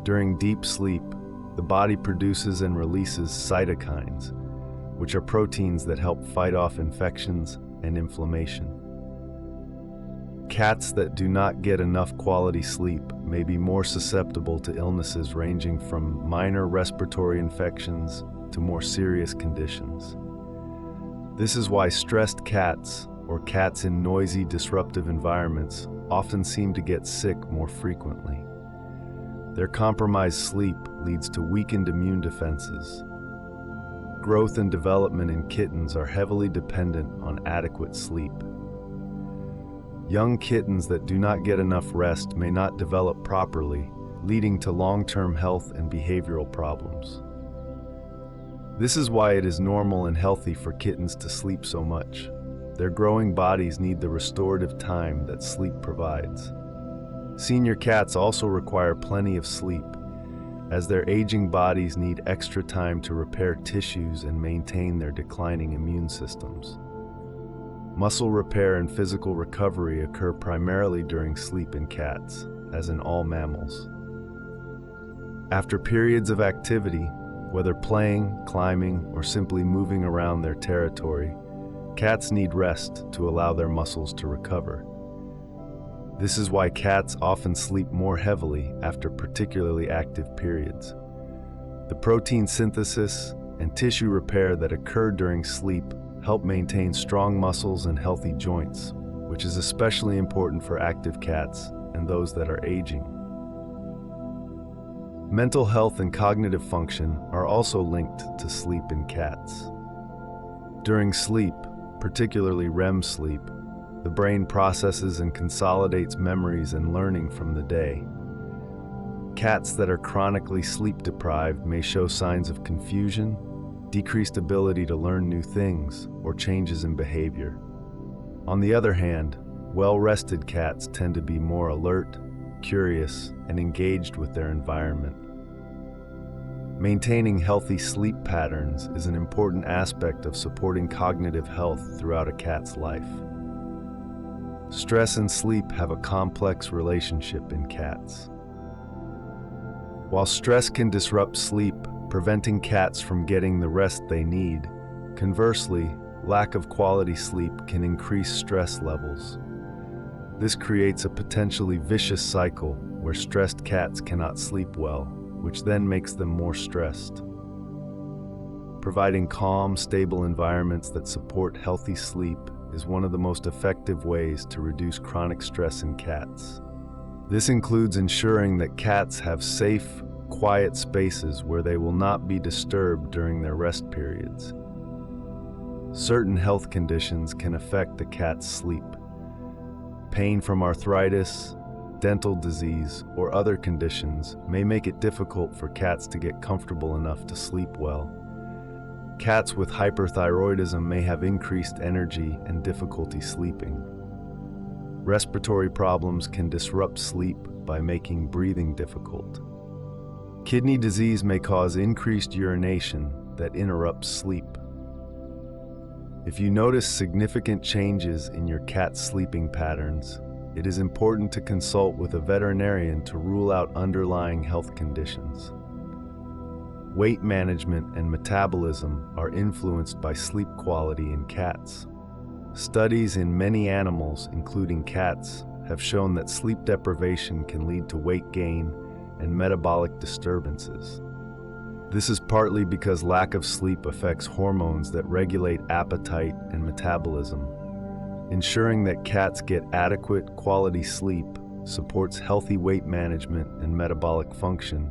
During deep sleep, the body produces and releases cytokines, which are proteins that help fight off infections and inflammation. Cats that do not get enough quality sleep may be more susceptible to illnesses ranging from minor respiratory infections to more serious conditions. This is why stressed cats, or cats in noisy, disruptive environments, often seem to get sick more frequently. Their compromised sleep leads to weakened immune defenses. Growth and development in kittens are heavily dependent on adequate sleep. Young kittens that do not get enough rest may not develop properly, leading to long-term health and behavioral problems. This is why it is normal and healthy for kittens to sleep so much. Their growing bodies need the restorative time that sleep provides. Senior cats also require plenty of sleep, as their aging bodies need extra time to repair tissues and maintain their declining immune systems. Muscle repair and physical recovery occur primarily during sleep in cats, as in all mammals. After periods of activity, whether playing, climbing, or simply moving around their territory, cats need rest to allow their muscles to recover. This is why cats often sleep more heavily after particularly active periods. The protein synthesis and tissue repair that occur during sleep help maintain strong muscles and healthy joints, which is especially important for active cats and those that are aging. Mental health and cognitive function are also linked to sleep in cats. During sleep, particularly REM sleep, the brain processes and consolidates memories and learning from the day. Cats that are chronically sleep-deprived may show signs of confusion, decreased ability to learn new things, or changes in behavior. On the other hand, well-rested cats tend to be more alert, curious, and engaged with their environment. Maintaining healthy sleep patterns is an important aspect of supporting cognitive health throughout a cat's life. Stress and sleep have a complex relationship in cats. While stress can disrupt sleep, preventing cats from getting the rest they need, conversely, lack of quality sleep can increase stress levels. This creates a potentially vicious cycle where stressed cats cannot sleep well, which then makes them more stressed. Providing calm, stable environments that support healthy sleep is one of the most effective ways to reduce chronic stress in cats. This includes ensuring that cats have safe, quiet spaces where they will not be disturbed during their rest periods. Certain health conditions can affect the cat's sleep. Pain from arthritis, dental disease, or other conditions may make it difficult for cats to get comfortable enough to sleep well. Cats with hyperthyroidism may have increased energy and difficulty sleeping. Respiratory problems can disrupt sleep by making breathing difficult. Kidney disease may cause increased urination that interrupts sleep. If you notice significant changes in your cat's sleeping patterns, it is important to consult with a veterinarian to rule out underlying health conditions. Weight management and metabolism are influenced by sleep quality in cats. Studies in many animals, including cats, have shown that sleep deprivation can lead to weight gain and metabolic disturbances. This is partly because lack of sleep affects hormones that regulate appetite and metabolism. Ensuring that cats get adequate, quality sleep supports healthy weight management and metabolic function,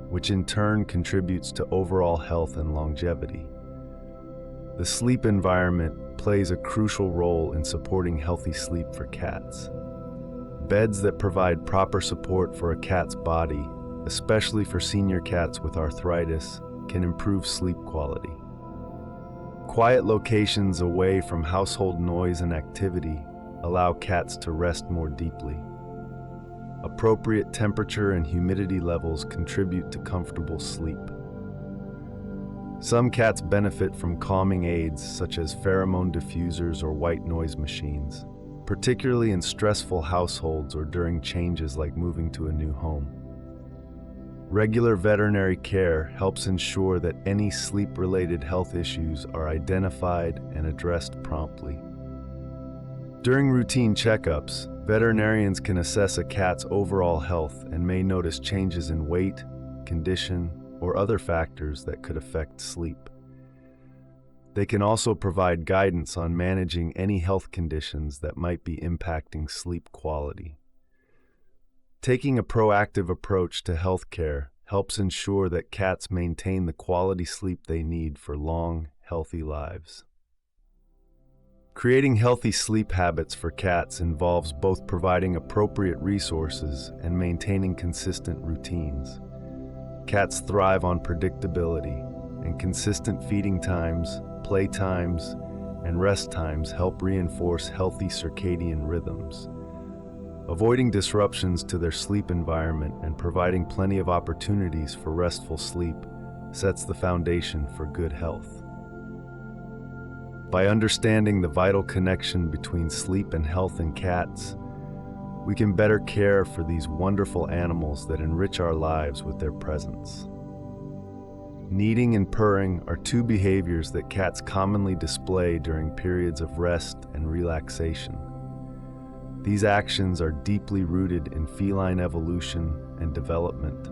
which in turn contributes to overall health and longevity. The sleep environment plays a crucial role in supporting healthy sleep for cats. Beds that provide proper support for a cat's body, especially for senior cats with arthritis, can improve sleep quality. Quiet locations away from household noise and activity allow cats to rest more deeply. Appropriate temperature and humidity levels contribute to comfortable sleep. Some cats benefit from calming aids such as pheromone diffusers or white noise machines, particularly in stressful households or during changes like moving to a new home. Regular veterinary care helps ensure that any sleep-related health issues are identified and addressed promptly. During routine checkups, veterinarians can assess a cat's overall health and may notice changes in weight, condition, or other factors that could affect sleep. They can also provide guidance on managing any health conditions that might be impacting sleep quality. Taking a proactive approach to healthcare helps ensure that cats maintain the quality sleep they need for long, healthy lives. Creating healthy sleep habits for cats involves both providing appropriate resources and maintaining consistent routines. Cats thrive on predictability, and consistent feeding times, play times, and rest times help reinforce healthy circadian rhythms. Avoiding disruptions to their sleep environment and providing plenty of opportunities for restful sleep sets the foundation for good health. By understanding the vital connection between sleep and health in cats, we can better care for these wonderful animals that enrich our lives with their presence. Kneading and purring are two behaviors that cats commonly display during periods of rest and relaxation. These actions are deeply rooted in feline evolution and development,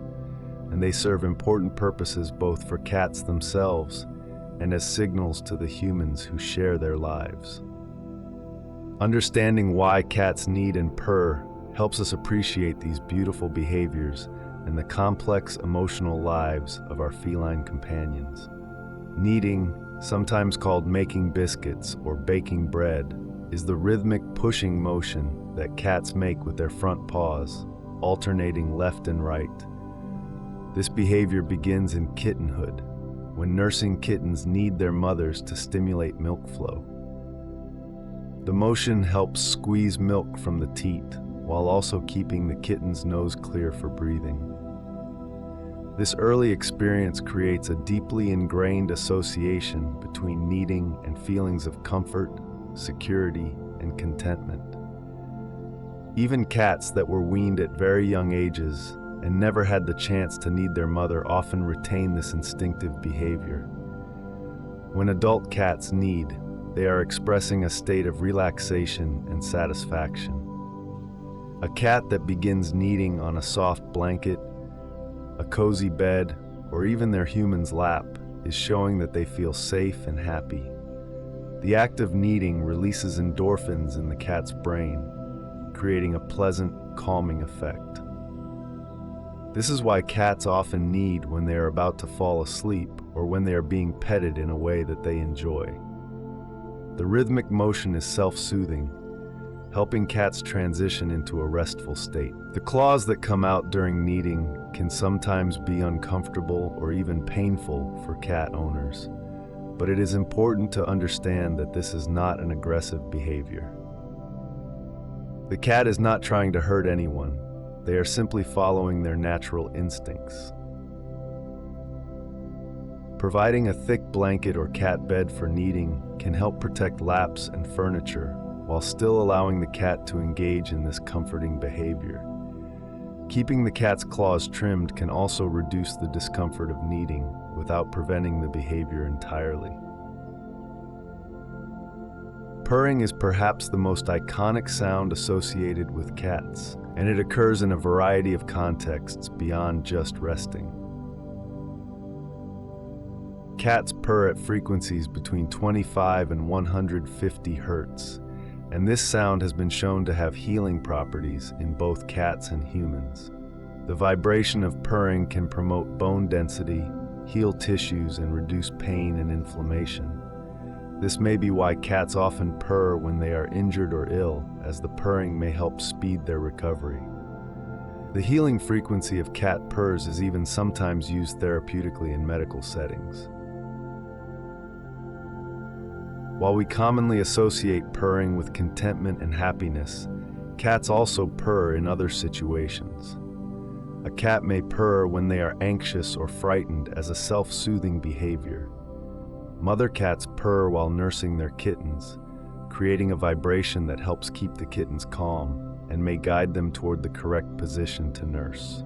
and they serve important purposes both for cats themselves and as signals to the humans who share their lives. Understanding why cats knead and purr helps us appreciate these beautiful behaviors and the complex emotional lives of our feline companions. Kneading, sometimes called making biscuits or baking bread, is the rhythmic pushing motion that cats make with their front paws, alternating left and right. This behavior begins in kittenhood, when nursing kittens knead their mothers to stimulate milk flow. The motion helps squeeze milk from the teat, while also keeping the kitten's nose clear for breathing. This early experience creates a deeply ingrained association between kneading and feelings of comfort, security, and contentment. Even cats that were weaned at very young ages and never had the chance to knead their mother often retain this instinctive behavior. When adult cats knead, they are expressing a state of relaxation and satisfaction. A cat that begins kneading on a soft blanket, a cozy bed, or even their human's lap is showing that they feel safe and happy. The act of kneading releases endorphins in the cat's brain, creating a pleasant, calming effect. This is why cats often knead when they are about to fall asleep or when they are being petted in a way that they enjoy. The rhythmic motion is self-soothing, helping cats transition into a restful state. The claws that come out during kneading can sometimes be uncomfortable or even painful for cat owners, but it is important to understand that this is not an aggressive behavior. The cat is not trying to hurt anyone. They are simply following their natural instincts. Providing a thick blanket or cat bed for kneading can help protect laps and furniture while still allowing the cat to engage in this comforting behavior. Keeping the cat's claws trimmed can also reduce the discomfort of kneading without preventing the behavior entirely. Purring is perhaps the most iconic sound associated with cats, and it occurs in a variety of contexts beyond just resting. Cats purr at frequencies between 25 and 150 Hz, and this sound has been shown to have healing properties in both cats and humans. The vibration of purring can promote bone density, heal tissues, and reduce pain and inflammation. This may be why cats often purr when they are injured or ill, as the purring may help speed their recovery. The healing frequency of cat purrs is even sometimes used therapeutically in medical settings. While we commonly associate purring with contentment and happiness, cats also purr in other situations. A cat may purr when they are anxious or frightened as a self-soothing behavior. Mother cats purr while nursing their kittens, creating a vibration that helps keep the kittens calm and may guide them toward the correct position to nurse.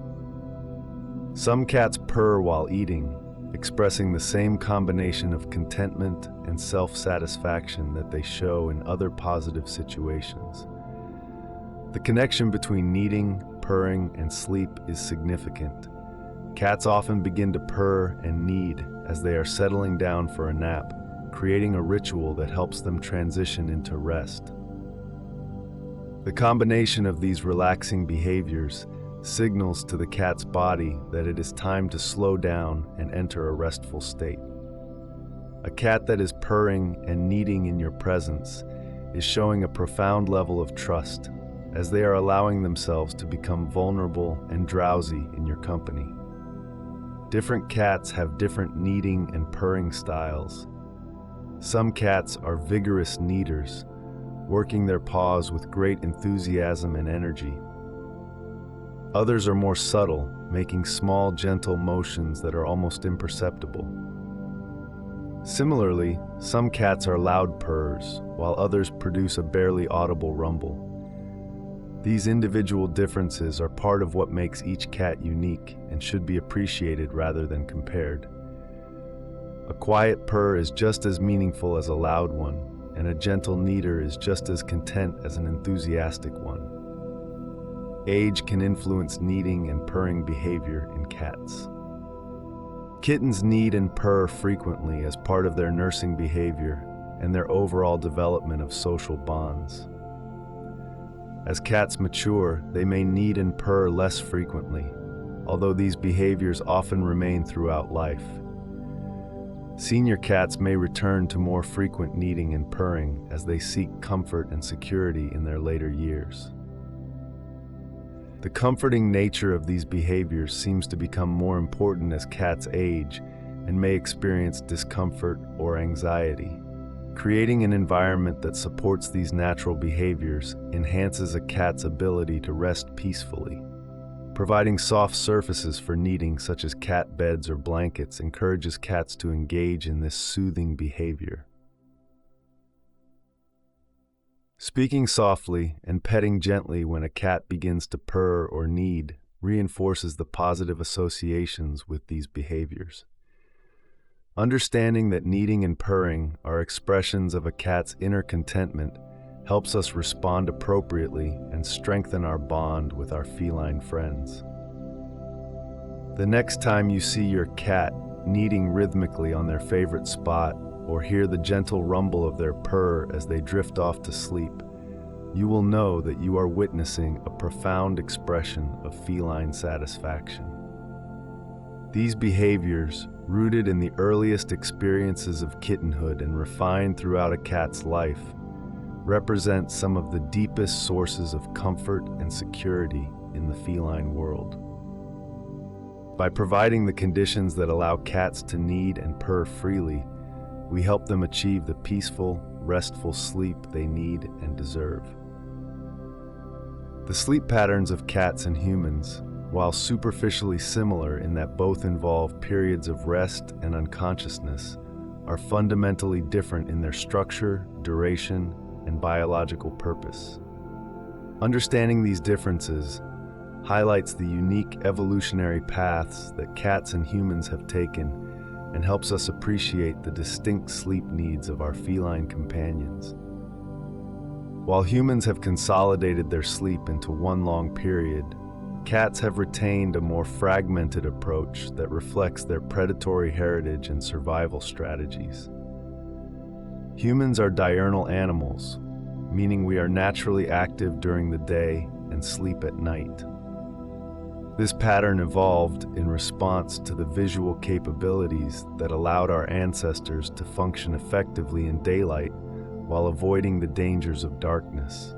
Some cats purr while eating, expressing the same combination of contentment and self-satisfaction that they show in other positive situations. The connection between kneading, purring, and sleep is significant. Cats often begin to purr and knead as they are settling down for a nap, creating a ritual that helps them transition into rest. The combination of these relaxing behaviors signals to the cat's body that it is time to slow down and enter a restful state. A cat that is purring and kneading in your presence is showing a profound level of trust, as they are allowing themselves to become vulnerable and drowsy in your company. Different cats have different kneading and purring styles. Some cats are vigorous kneaders, working their paws with great enthusiasm and energy. Others are more subtle, making small, gentle motions that are almost imperceptible. Similarly, some cats are loud purrs, while others produce a barely audible rumble. These individual differences are part of what makes each cat unique and should be appreciated rather than compared. A quiet purr is just as meaningful as a loud one, and a gentle kneader is just as content as an enthusiastic one. Age can influence kneading and purring behavior in cats. Kittens knead and purr frequently as part of their nursing behavior and their overall development of social bonds. As cats mature, they may knead and purr less frequently, although these behaviors often remain throughout life. Senior cats may return to more frequent kneading and purring as they seek comfort and security in their later years. The comforting nature of these behaviors seems to become more important as cats age and may experience discomfort or anxiety. Creating an environment that supports these natural behaviors enhances a cat's ability to rest peacefully. Providing soft surfaces for kneading, such as cat beds or blankets, encourages cats to engage in this soothing behavior. Speaking softly and petting gently when a cat begins to purr or knead reinforces the positive associations with these behaviors. Understanding that kneading and purring are expressions of a cat's inner contentment helps us respond appropriately and strengthen our bond with our feline friends. The next time you see your cat kneading rhythmically on their favorite spot, or hear the gentle rumble of their purr as they drift off to sleep, you will know that you are witnessing a profound expression of feline satisfaction. These behaviors, rooted in the earliest experiences of kittenhood and refined throughout a cat's life, represent some of the deepest sources of comfort and security in the feline world. By providing the conditions that allow cats to knead and purr freely, we help them achieve the peaceful, restful sleep they need and deserve. The sleep patterns of cats and humans, while superficially similar in that both involve periods of rest and unconsciousness, are fundamentally different in their structure, duration, and biological purpose. Understanding these differences highlights the unique evolutionary paths that cats and humans have taken and helps us appreciate the distinct sleep needs of our feline companions. While humans have consolidated their sleep into one long period, cats have retained a more fragmented approach that reflects their predatory heritage and survival strategies. Humans are diurnal animals, meaning we are naturally active during the day and sleep at night. This pattern evolved in response to the visual capabilities that allowed our ancestors to function effectively in daylight while avoiding the dangers of darkness.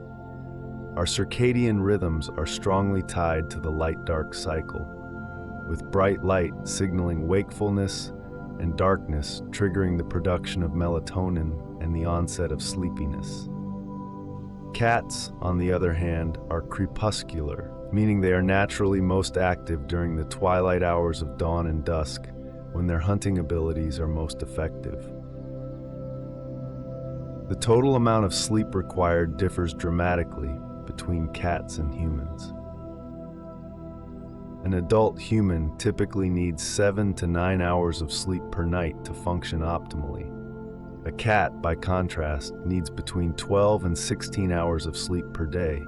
Our circadian rhythms are strongly tied to the light-dark cycle, with bright light signaling wakefulness and darkness triggering the production of melatonin and the onset of sleepiness. Cats, on the other hand, are crepuscular, meaning they are naturally most active during the twilight hours of dawn and dusk, when their hunting abilities are most effective. The total amount of sleep required differs dramatically between cats and humans. An adult human typically needs 7 to 9 hours of sleep per night to function optimally. A cat, by contrast, needs between 12 and 16 hours of sleep per day,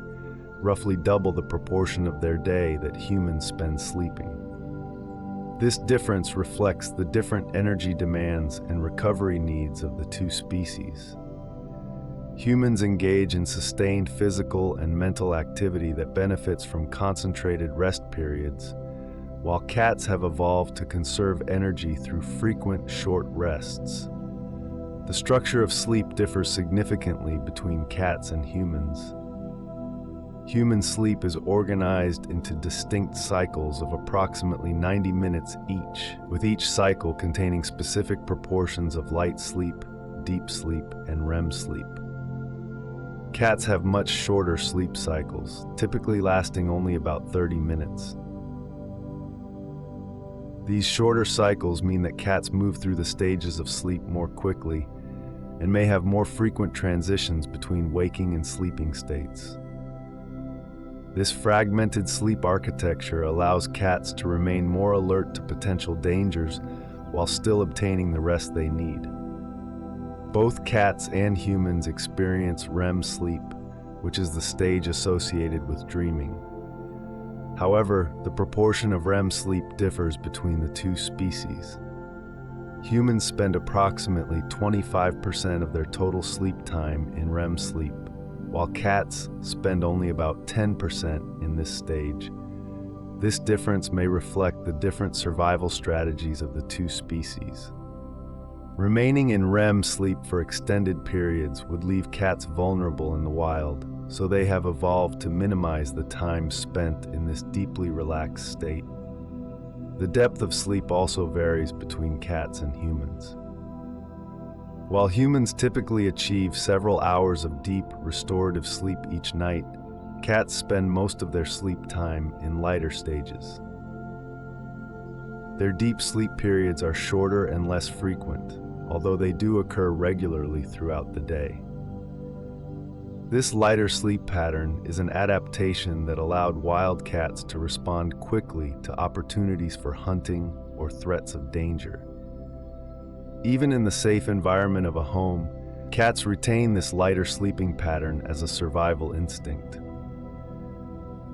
roughly double the proportion of their day that humans spend sleeping. This difference reflects the different energy demands and recovery needs of the two species. Humans engage in sustained physical and mental activity that benefits from concentrated rest periods, while cats have evolved to conserve energy through frequent short rests. The structure of sleep differs significantly between cats and humans. Human sleep is organized into distinct cycles of approximately 90 minutes each, with each cycle containing specific proportions of light sleep, deep sleep, and REM sleep. Cats have much shorter sleep cycles, typically lasting only about 30 minutes. These shorter cycles mean that cats move through the stages of sleep more quickly and may have more frequent transitions between waking and sleeping states. This fragmented sleep architecture allows cats to remain more alert to potential dangers while still obtaining the rest they need. Both cats and humans experience REM sleep, which is the stage associated with dreaming. However, the proportion of REM sleep differs between the two species. Humans spend approximately 25% of their total sleep time in REM sleep, while cats spend only about 10% in this stage. This difference may reflect the different survival strategies of the two species. Remaining in REM sleep for extended periods would leave cats vulnerable in the wild, so they have evolved to minimize the time spent in this deeply relaxed state. The depth of sleep also varies between cats and humans. While humans typically achieve several hours of deep, restorative sleep each night, cats spend most of their sleep time in lighter stages. Their deep sleep periods are shorter and less frequent, although they do occur regularly throughout the day. This lighter sleep pattern is an adaptation that allowed wild cats to respond quickly to opportunities for hunting or threats of danger. Even in the safe environment of a home, Cats retain this lighter sleeping pattern as a survival instinct.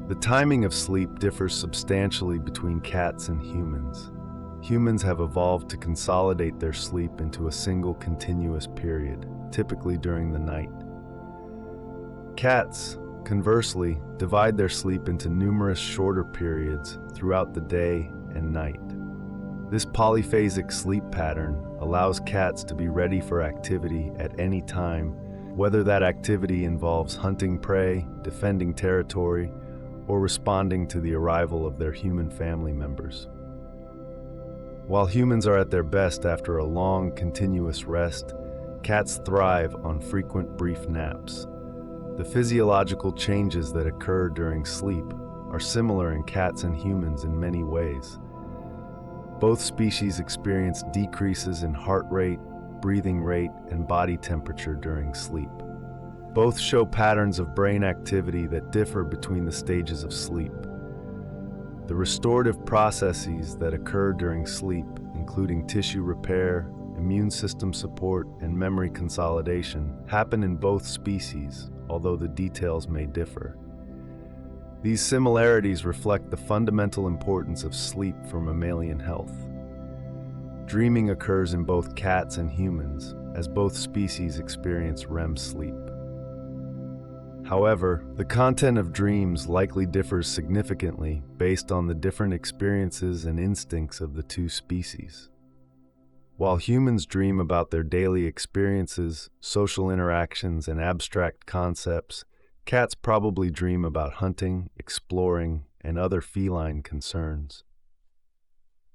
The timing of sleep differs substantially between cats and humans. Humans have evolved to consolidate their sleep into a single continuous period, typically during the night. Cats, conversely, divide their sleep into numerous shorter periods throughout the day and night. This polyphasic sleep pattern allows cats to be ready for activity at any time, whether that activity involves hunting prey, defending territory, or responding to the arrival of their human family members. While humans are at their best after a long, continuous rest, cats thrive on frequent brief naps. The physiological changes that occur during sleep are similar in cats and humans in many ways. Both species experience decreases in heart rate, breathing rate, and body temperature during sleep. Both show patterns of brain activity that differ between the stages of sleep. The restorative processes that occur during sleep, including tissue repair, immune system support, and memory consolidation, happen in both species, although the details may differ. These similarities reflect the fundamental importance of sleep for mammalian health. Dreaming occurs in both cats and humans, as both species experience REM sleep. However, the content of dreams likely differs significantly based on the different experiences and instincts of the two species. While humans dream about their daily experiences, social interactions, and abstract concepts, cats probably dream about hunting, exploring, and other feline concerns.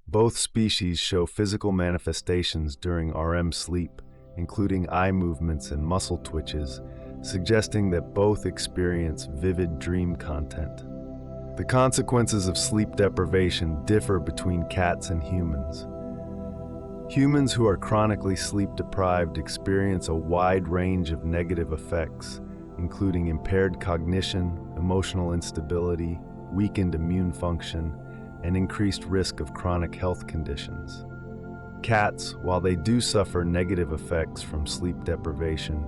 Both species show physical manifestations during REM sleep, including eye movements and muscle twitches, suggesting that both experience vivid dream content. The consequences of sleep deprivation differ between cats and humans. Humans who are chronically sleep-deprived experience a wide range of negative effects, including impaired cognition, emotional instability, weakened immune function, and increased risk of chronic health conditions. Cats, while they do suffer negative effects from sleep deprivation,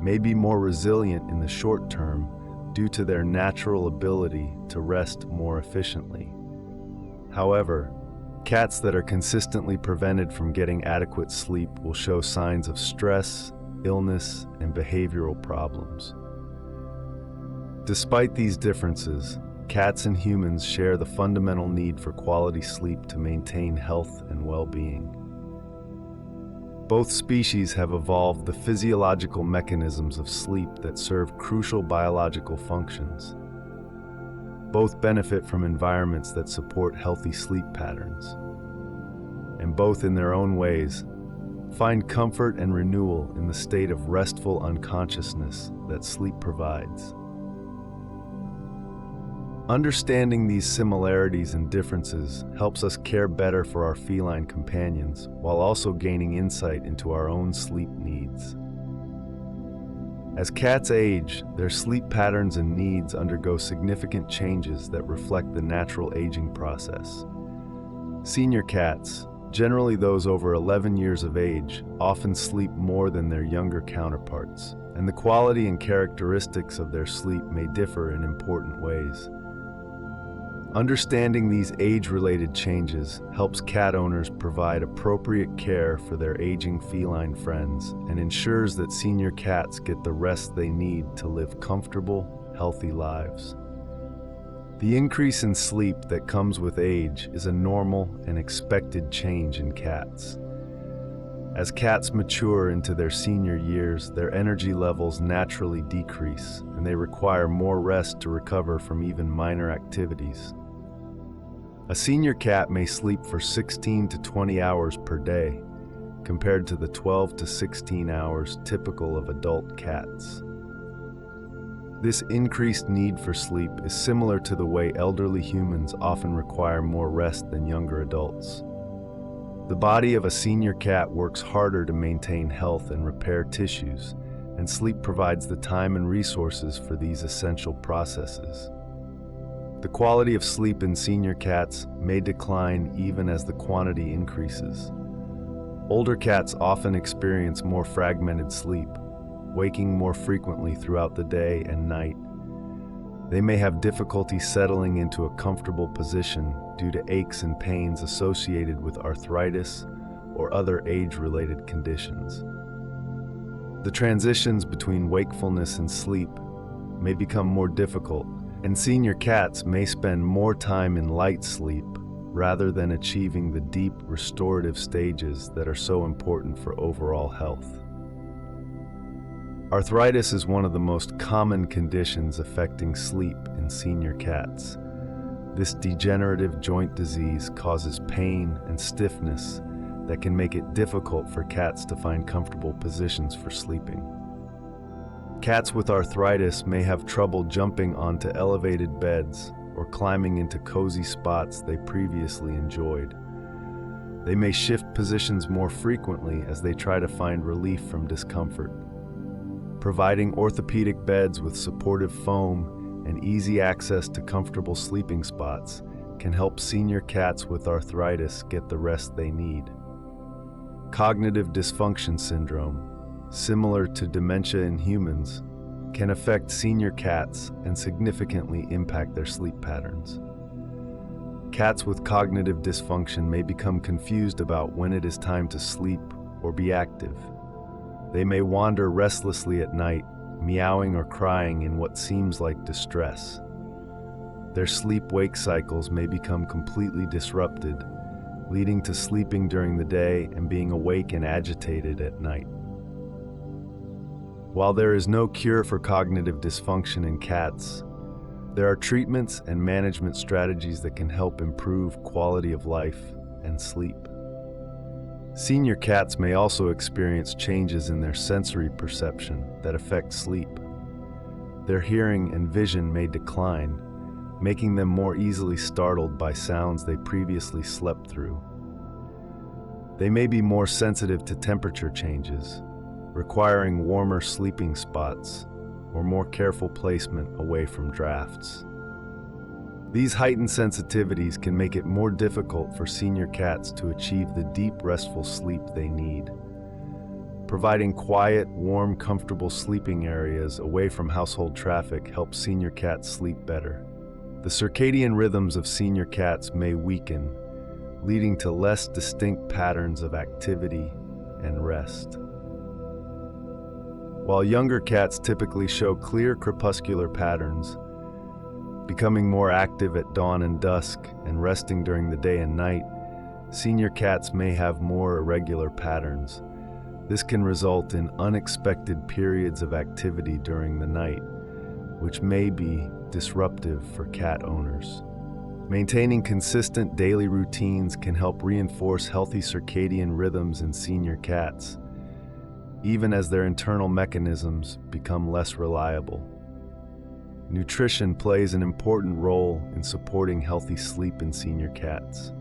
may be more resilient in the short term due to their natural ability to rest more efficiently. However, cats that are consistently prevented from getting adequate sleep will show signs of stress, illness, and behavioral problems. Despite these differences, cats and humans share the fundamental need for quality sleep to maintain health and well-being. Both species have evolved the physiological mechanisms of sleep that serve crucial biological functions. Both benefit from environments that support healthy sleep patterns. And both, in their own ways, find comfort and renewal in the state of restful unconsciousness that sleep provides. Understanding these similarities and differences helps us care better for our feline companions while also gaining insight into our own sleep needs. As cats age, their sleep patterns and needs undergo significant changes that reflect the natural aging process. Senior cats, generally those over 11 years of age, often sleep more than their younger counterparts, and the quality and characteristics of their sleep may differ in important ways. Understanding these age-related changes helps cat owners provide appropriate care for their aging feline friends and ensures that senior cats get the rest they need to live comfortable, healthy lives. The increase in sleep that comes with age is a normal and expected change in cats. As cats mature into their senior years, their energy levels naturally decrease, and they require more rest to recover from even minor activities. A senior cat may sleep for 16 to 20 hours per day, compared to the 12 to 16 hours typical of adult cats. This increased need for sleep is similar to the way elderly humans often require more rest than younger adults. The body of a senior cat works harder to maintain health and repair tissues, and sleep provides the time and resources for these essential processes. The quality of sleep in senior cats may decline even as the quantity increases. Older cats often experience more fragmented sleep, waking more frequently throughout the day and night. They may have difficulty settling into a comfortable position due to aches and pains associated with arthritis or other age-related conditions. The transitions between wakefulness and sleep may become more difficult, and senior cats may spend more time in light sleep rather than achieving the deep restorative stages that are so important for overall health. Arthritis is one of the most common conditions affecting sleep in senior cats. This degenerative joint disease causes pain and stiffness that can make it difficult for cats to find comfortable positions for sleeping. Cats with arthritis may have trouble jumping onto elevated beds or climbing into cozy spots they previously enjoyed. They may shift positions more frequently as they try to find relief from discomfort. Providing orthopedic beds with supportive foam and easy access to comfortable sleeping spots can help senior cats with arthritis get the rest they need. Cognitive dysfunction syndrome, similar to dementia in humans, can affect senior cats and significantly impact their sleep patterns. Cats with cognitive dysfunction may become confused about when it is time to sleep or be active. They may wander restlessly at night, meowing or crying in what seems like distress. Their sleep-wake cycles may become completely disrupted, leading to sleeping during the day and being awake and agitated at night. While there is no cure for cognitive dysfunction in cats, there are treatments and management strategies that can help improve quality of life and sleep. Senior cats may also experience changes in their sensory perception that affect sleep. Their hearing and vision may decline, making them more easily startled by sounds they previously slept through. They may be more sensitive to temperature changes, requiring warmer sleeping spots or more careful placement away from drafts. These heightened sensitivities can make it more difficult for senior cats to achieve the deep, restful sleep they need. Providing quiet, warm, comfortable sleeping areas away from household traffic helps senior cats sleep better. The circadian rhythms of senior cats may weaken, leading to less distinct patterns of activity and rest. While younger cats typically show clear crepuscular patterns, becoming more active at dawn and dusk and resting during the day and night, senior cats may have more irregular patterns. This can result in unexpected periods of activity during the night, which may be disruptive for cat owners. Maintaining consistent daily routines can help reinforce healthy circadian rhythms in senior cats, even as their internal mechanisms become less reliable. Nutrition plays an important role in supporting healthy sleep in senior cats.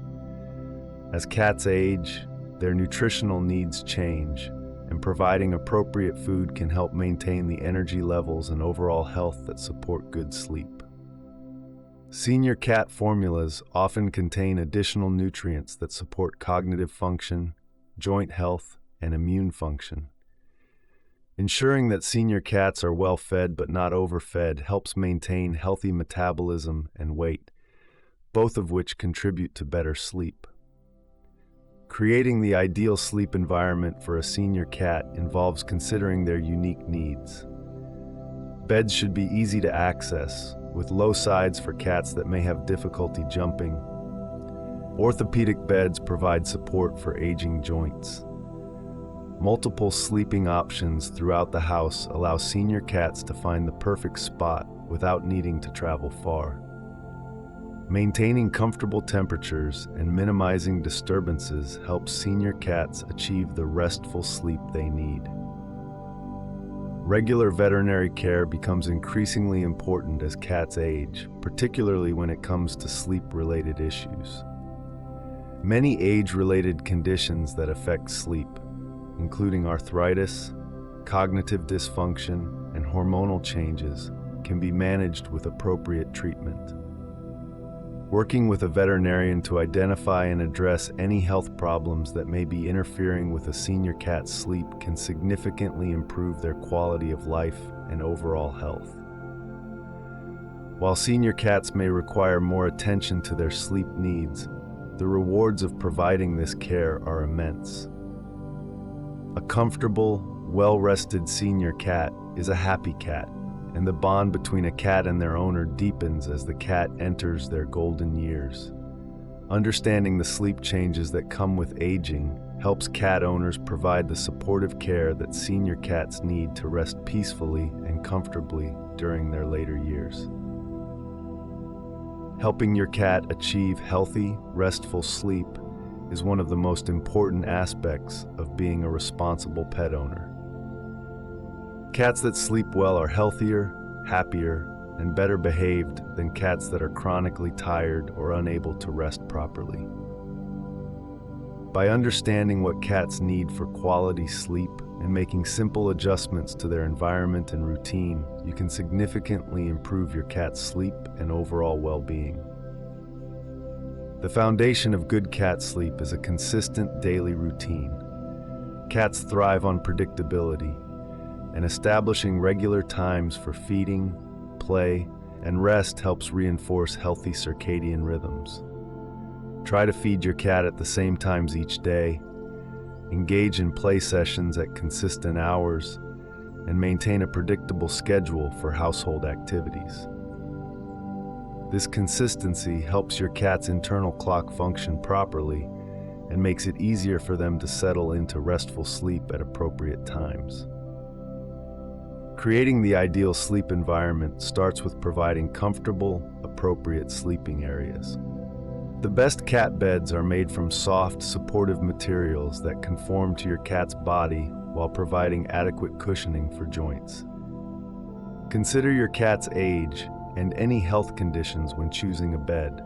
As cats age, their nutritional needs change, and providing appropriate food can help maintain the energy levels and overall health that support good sleep. Senior cat formulas often contain additional nutrients that support cognitive function, joint health, and immune function. Ensuring that senior cats are well fed but not overfed helps maintain healthy metabolism and weight, both of which contribute to better sleep. Creating the ideal sleep environment for a senior cat involves considering their unique needs. Beds should be easy to access, with low sides for cats that may have difficulty jumping. Orthopedic beds provide support for aging joints. Multiple sleeping options throughout the house allow senior cats to find the perfect spot without needing to travel far. Maintaining comfortable temperatures and minimizing disturbances helps senior cats achieve the restful sleep they need. Regular veterinary care becomes increasingly important as cats age, particularly when it comes to sleep-related issues. Many age-related conditions that affect sleep, including arthritis, cognitive dysfunction, and hormonal changes, can be managed with appropriate treatment. Working with a veterinarian to identify and address any health problems that may be interfering with a senior cat's sleep can significantly improve their quality of life and overall health. While senior cats may require more attention to their sleep needs, the rewards of providing this care are immense. A comfortable, well-rested senior cat is a happy cat, and the bond between a cat and their owner deepens as the cat enters their golden years. Understanding the sleep changes that come with aging helps cat owners provide the supportive care that senior cats need to rest peacefully and comfortably during their later years. Helping your cat achieve healthy, restful sleep is one of the most important aspects of being a responsible pet owner. Cats that sleep well are healthier, happier, and better behaved than cats that are chronically tired or unable to rest properly. By understanding what cats need for quality sleep and making simple adjustments to their environment and routine, you can significantly improve your cat's sleep and overall well-being. The foundation of good cat sleep is a consistent daily routine. Cats thrive on predictability, and establishing regular times for feeding, play, and rest helps reinforce healthy circadian rhythms. Try to feed your cat at the same times each day, engage in play sessions at consistent hours, and maintain a predictable schedule for household activities. This consistency helps your cat's internal clock function properly and makes it easier for them to settle into restful sleep at appropriate times. Creating the ideal sleep environment starts with providing comfortable, appropriate sleeping areas. The best cat beds are made from soft, supportive materials that conform to your cat's body while providing adequate cushioning for joints. Consider your cat's age and any health conditions when choosing a bed.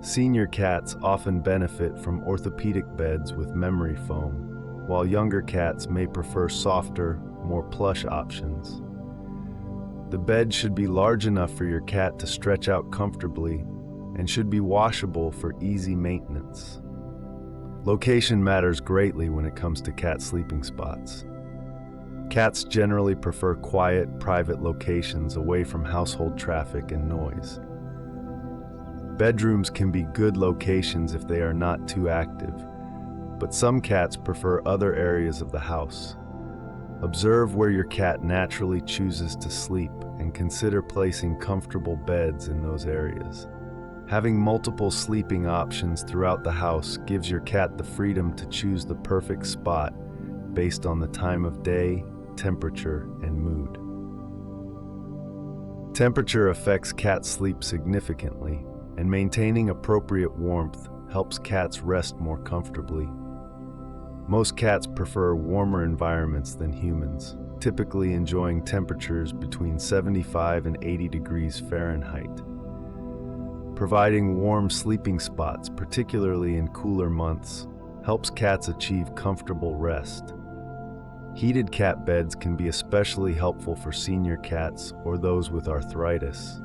Senior cats often benefit from orthopedic beds with memory foam, while younger cats may prefer softer, more plush options. The bed should be large enough for your cat to stretch out comfortably and should be washable for easy maintenance. Location matters greatly when it comes to cat sleeping spots. Cats generally prefer quiet, private locations away from household traffic and noise. Bedrooms can be good locations if they are not too active, but some cats prefer other areas of the house. Observe where your cat naturally chooses to sleep and consider placing comfortable beds in those areas. Having multiple sleeping options throughout the house gives your cat the freedom to choose the perfect spot based on the time of day, temperature, and mood. Temperature affects cat sleep significantly, and maintaining appropriate warmth helps cats rest more comfortably. Most cats prefer warmer environments than humans, typically enjoying temperatures between 75 and 80 degrees Fahrenheit. Providing warm sleeping spots, particularly in cooler months, helps cats achieve comfortable rest. Heated cat beds can be especially helpful for senior cats or those with arthritis.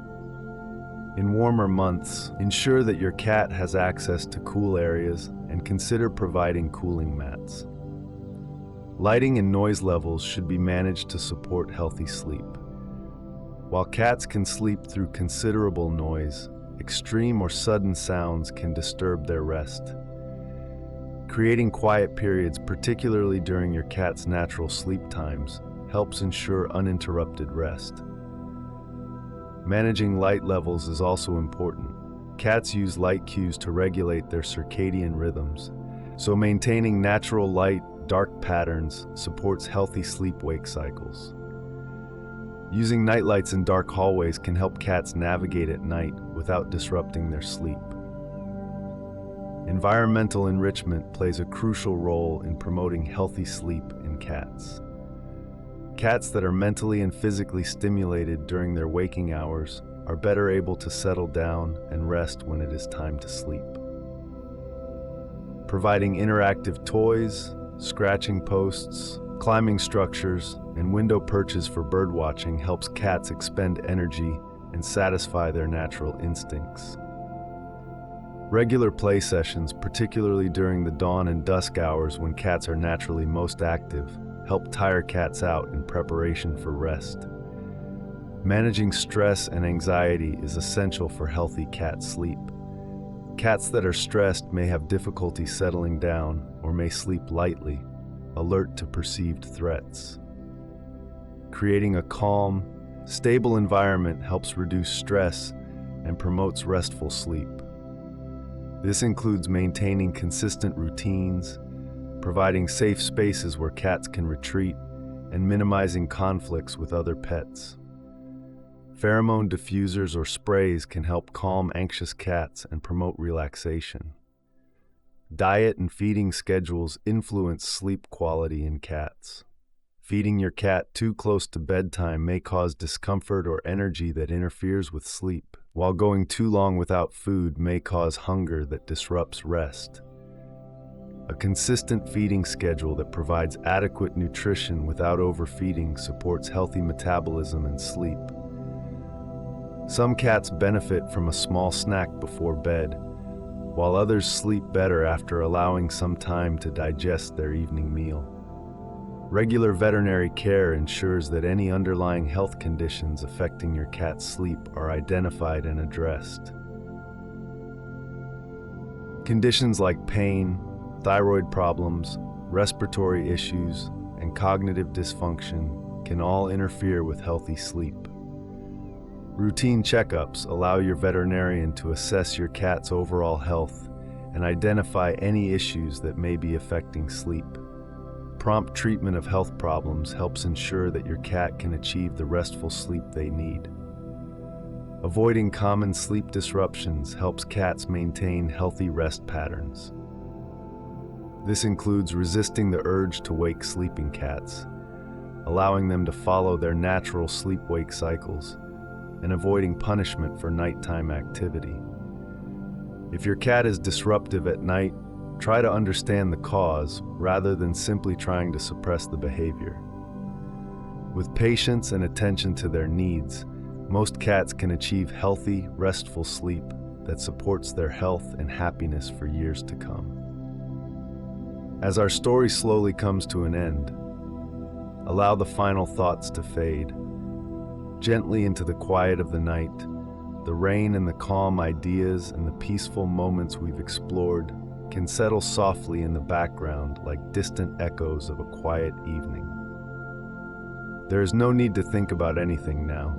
In warmer months, ensure that your cat has access to cool areas and consider providing cooling mats. Lighting and noise levels should be managed to support healthy sleep. While cats can sleep through considerable noise, extreme or sudden sounds can disturb their rest. Creating quiet periods, particularly during your cat's natural sleep times, helps ensure uninterrupted rest. Managing light levels is also important. Cats use light cues to regulate their circadian rhythms, so maintaining natural light, dark patterns supports healthy sleep-wake cycles. Using nightlights in dark hallways can help cats navigate at night without disrupting their sleep. Environmental enrichment plays a crucial role in promoting healthy sleep in cats. Cats that are mentally and physically stimulated during their waking hours are better able to settle down and rest when it is time to sleep. Providing interactive toys, scratching posts, climbing structures, and window perches for birdwatching helps cats expend energy and satisfy their natural instincts. Regular play sessions, particularly during the dawn and dusk hours when cats are naturally most active, help tire cats out in preparation for rest. Managing stress and anxiety is essential for healthy cat sleep. Cats that are stressed may have difficulty settling down or may sleep lightly, alert to perceived threats. Creating a calm, stable environment helps reduce stress and promotes restful sleep. This includes maintaining consistent routines, providing safe spaces where cats can retreat, and minimizing conflicts with other pets. Pheromone diffusers or sprays can help calm anxious cats and promote relaxation. Diet and feeding schedules influence sleep quality in cats. Feeding your cat too close to bedtime may cause discomfort or energy that interferes with sleep, while going too long without food may cause hunger that disrupts rest. A consistent feeding schedule that provides adequate nutrition without overfeeding supports healthy metabolism and sleep. Some cats benefit from a small snack before bed, while others sleep better after allowing some time to digest their evening meal. Regular veterinary care ensures that any underlying health conditions affecting your cat's sleep are identified and addressed. Conditions like pain, thyroid problems, respiratory issues, and cognitive dysfunction can all interfere with healthy sleep. Routine checkups allow your veterinarian to assess your cat's overall health and identify any issues that may be affecting sleep. Prompt treatment of health problems helps ensure that your cat can achieve the restful sleep they need. Avoiding common sleep disruptions helps cats maintain healthy rest patterns. This includes resisting the urge to wake sleeping cats, allowing them to follow their natural sleep-wake cycles, and avoiding punishment for nighttime activity. If your cat is disruptive at night, try to understand the cause rather than simply trying to suppress the behavior. With patience and attention to their needs, most cats can achieve healthy, restful sleep that supports their health and happiness for years to come. As our story slowly comes to an end, allow the final thoughts to fade. Gently into the quiet of the night, the rain and the calm ideas and the peaceful moments we've explored can settle softly in the background like distant echoes of a quiet evening. There is no need to think about anything now.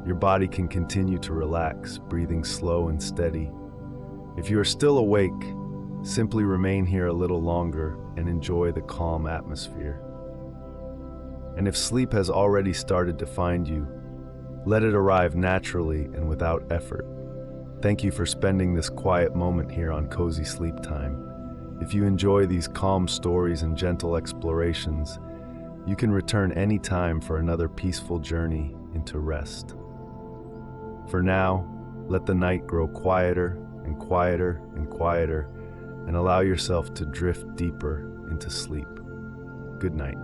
Your body can continue to relax, breathing slow and steady. If you are still awake, simply remain here a little longer and enjoy the calm atmosphere. And if sleep has already started to find you, let it arrive naturally and without effort. Thank you for spending this quiet moment here on Cozy Sleep Time. If you enjoy these calm stories and gentle explorations, you can return anytime for another peaceful journey into rest. For now, let the night grow quieter and quieter and quieter, and allow yourself to drift deeper into sleep. Good night.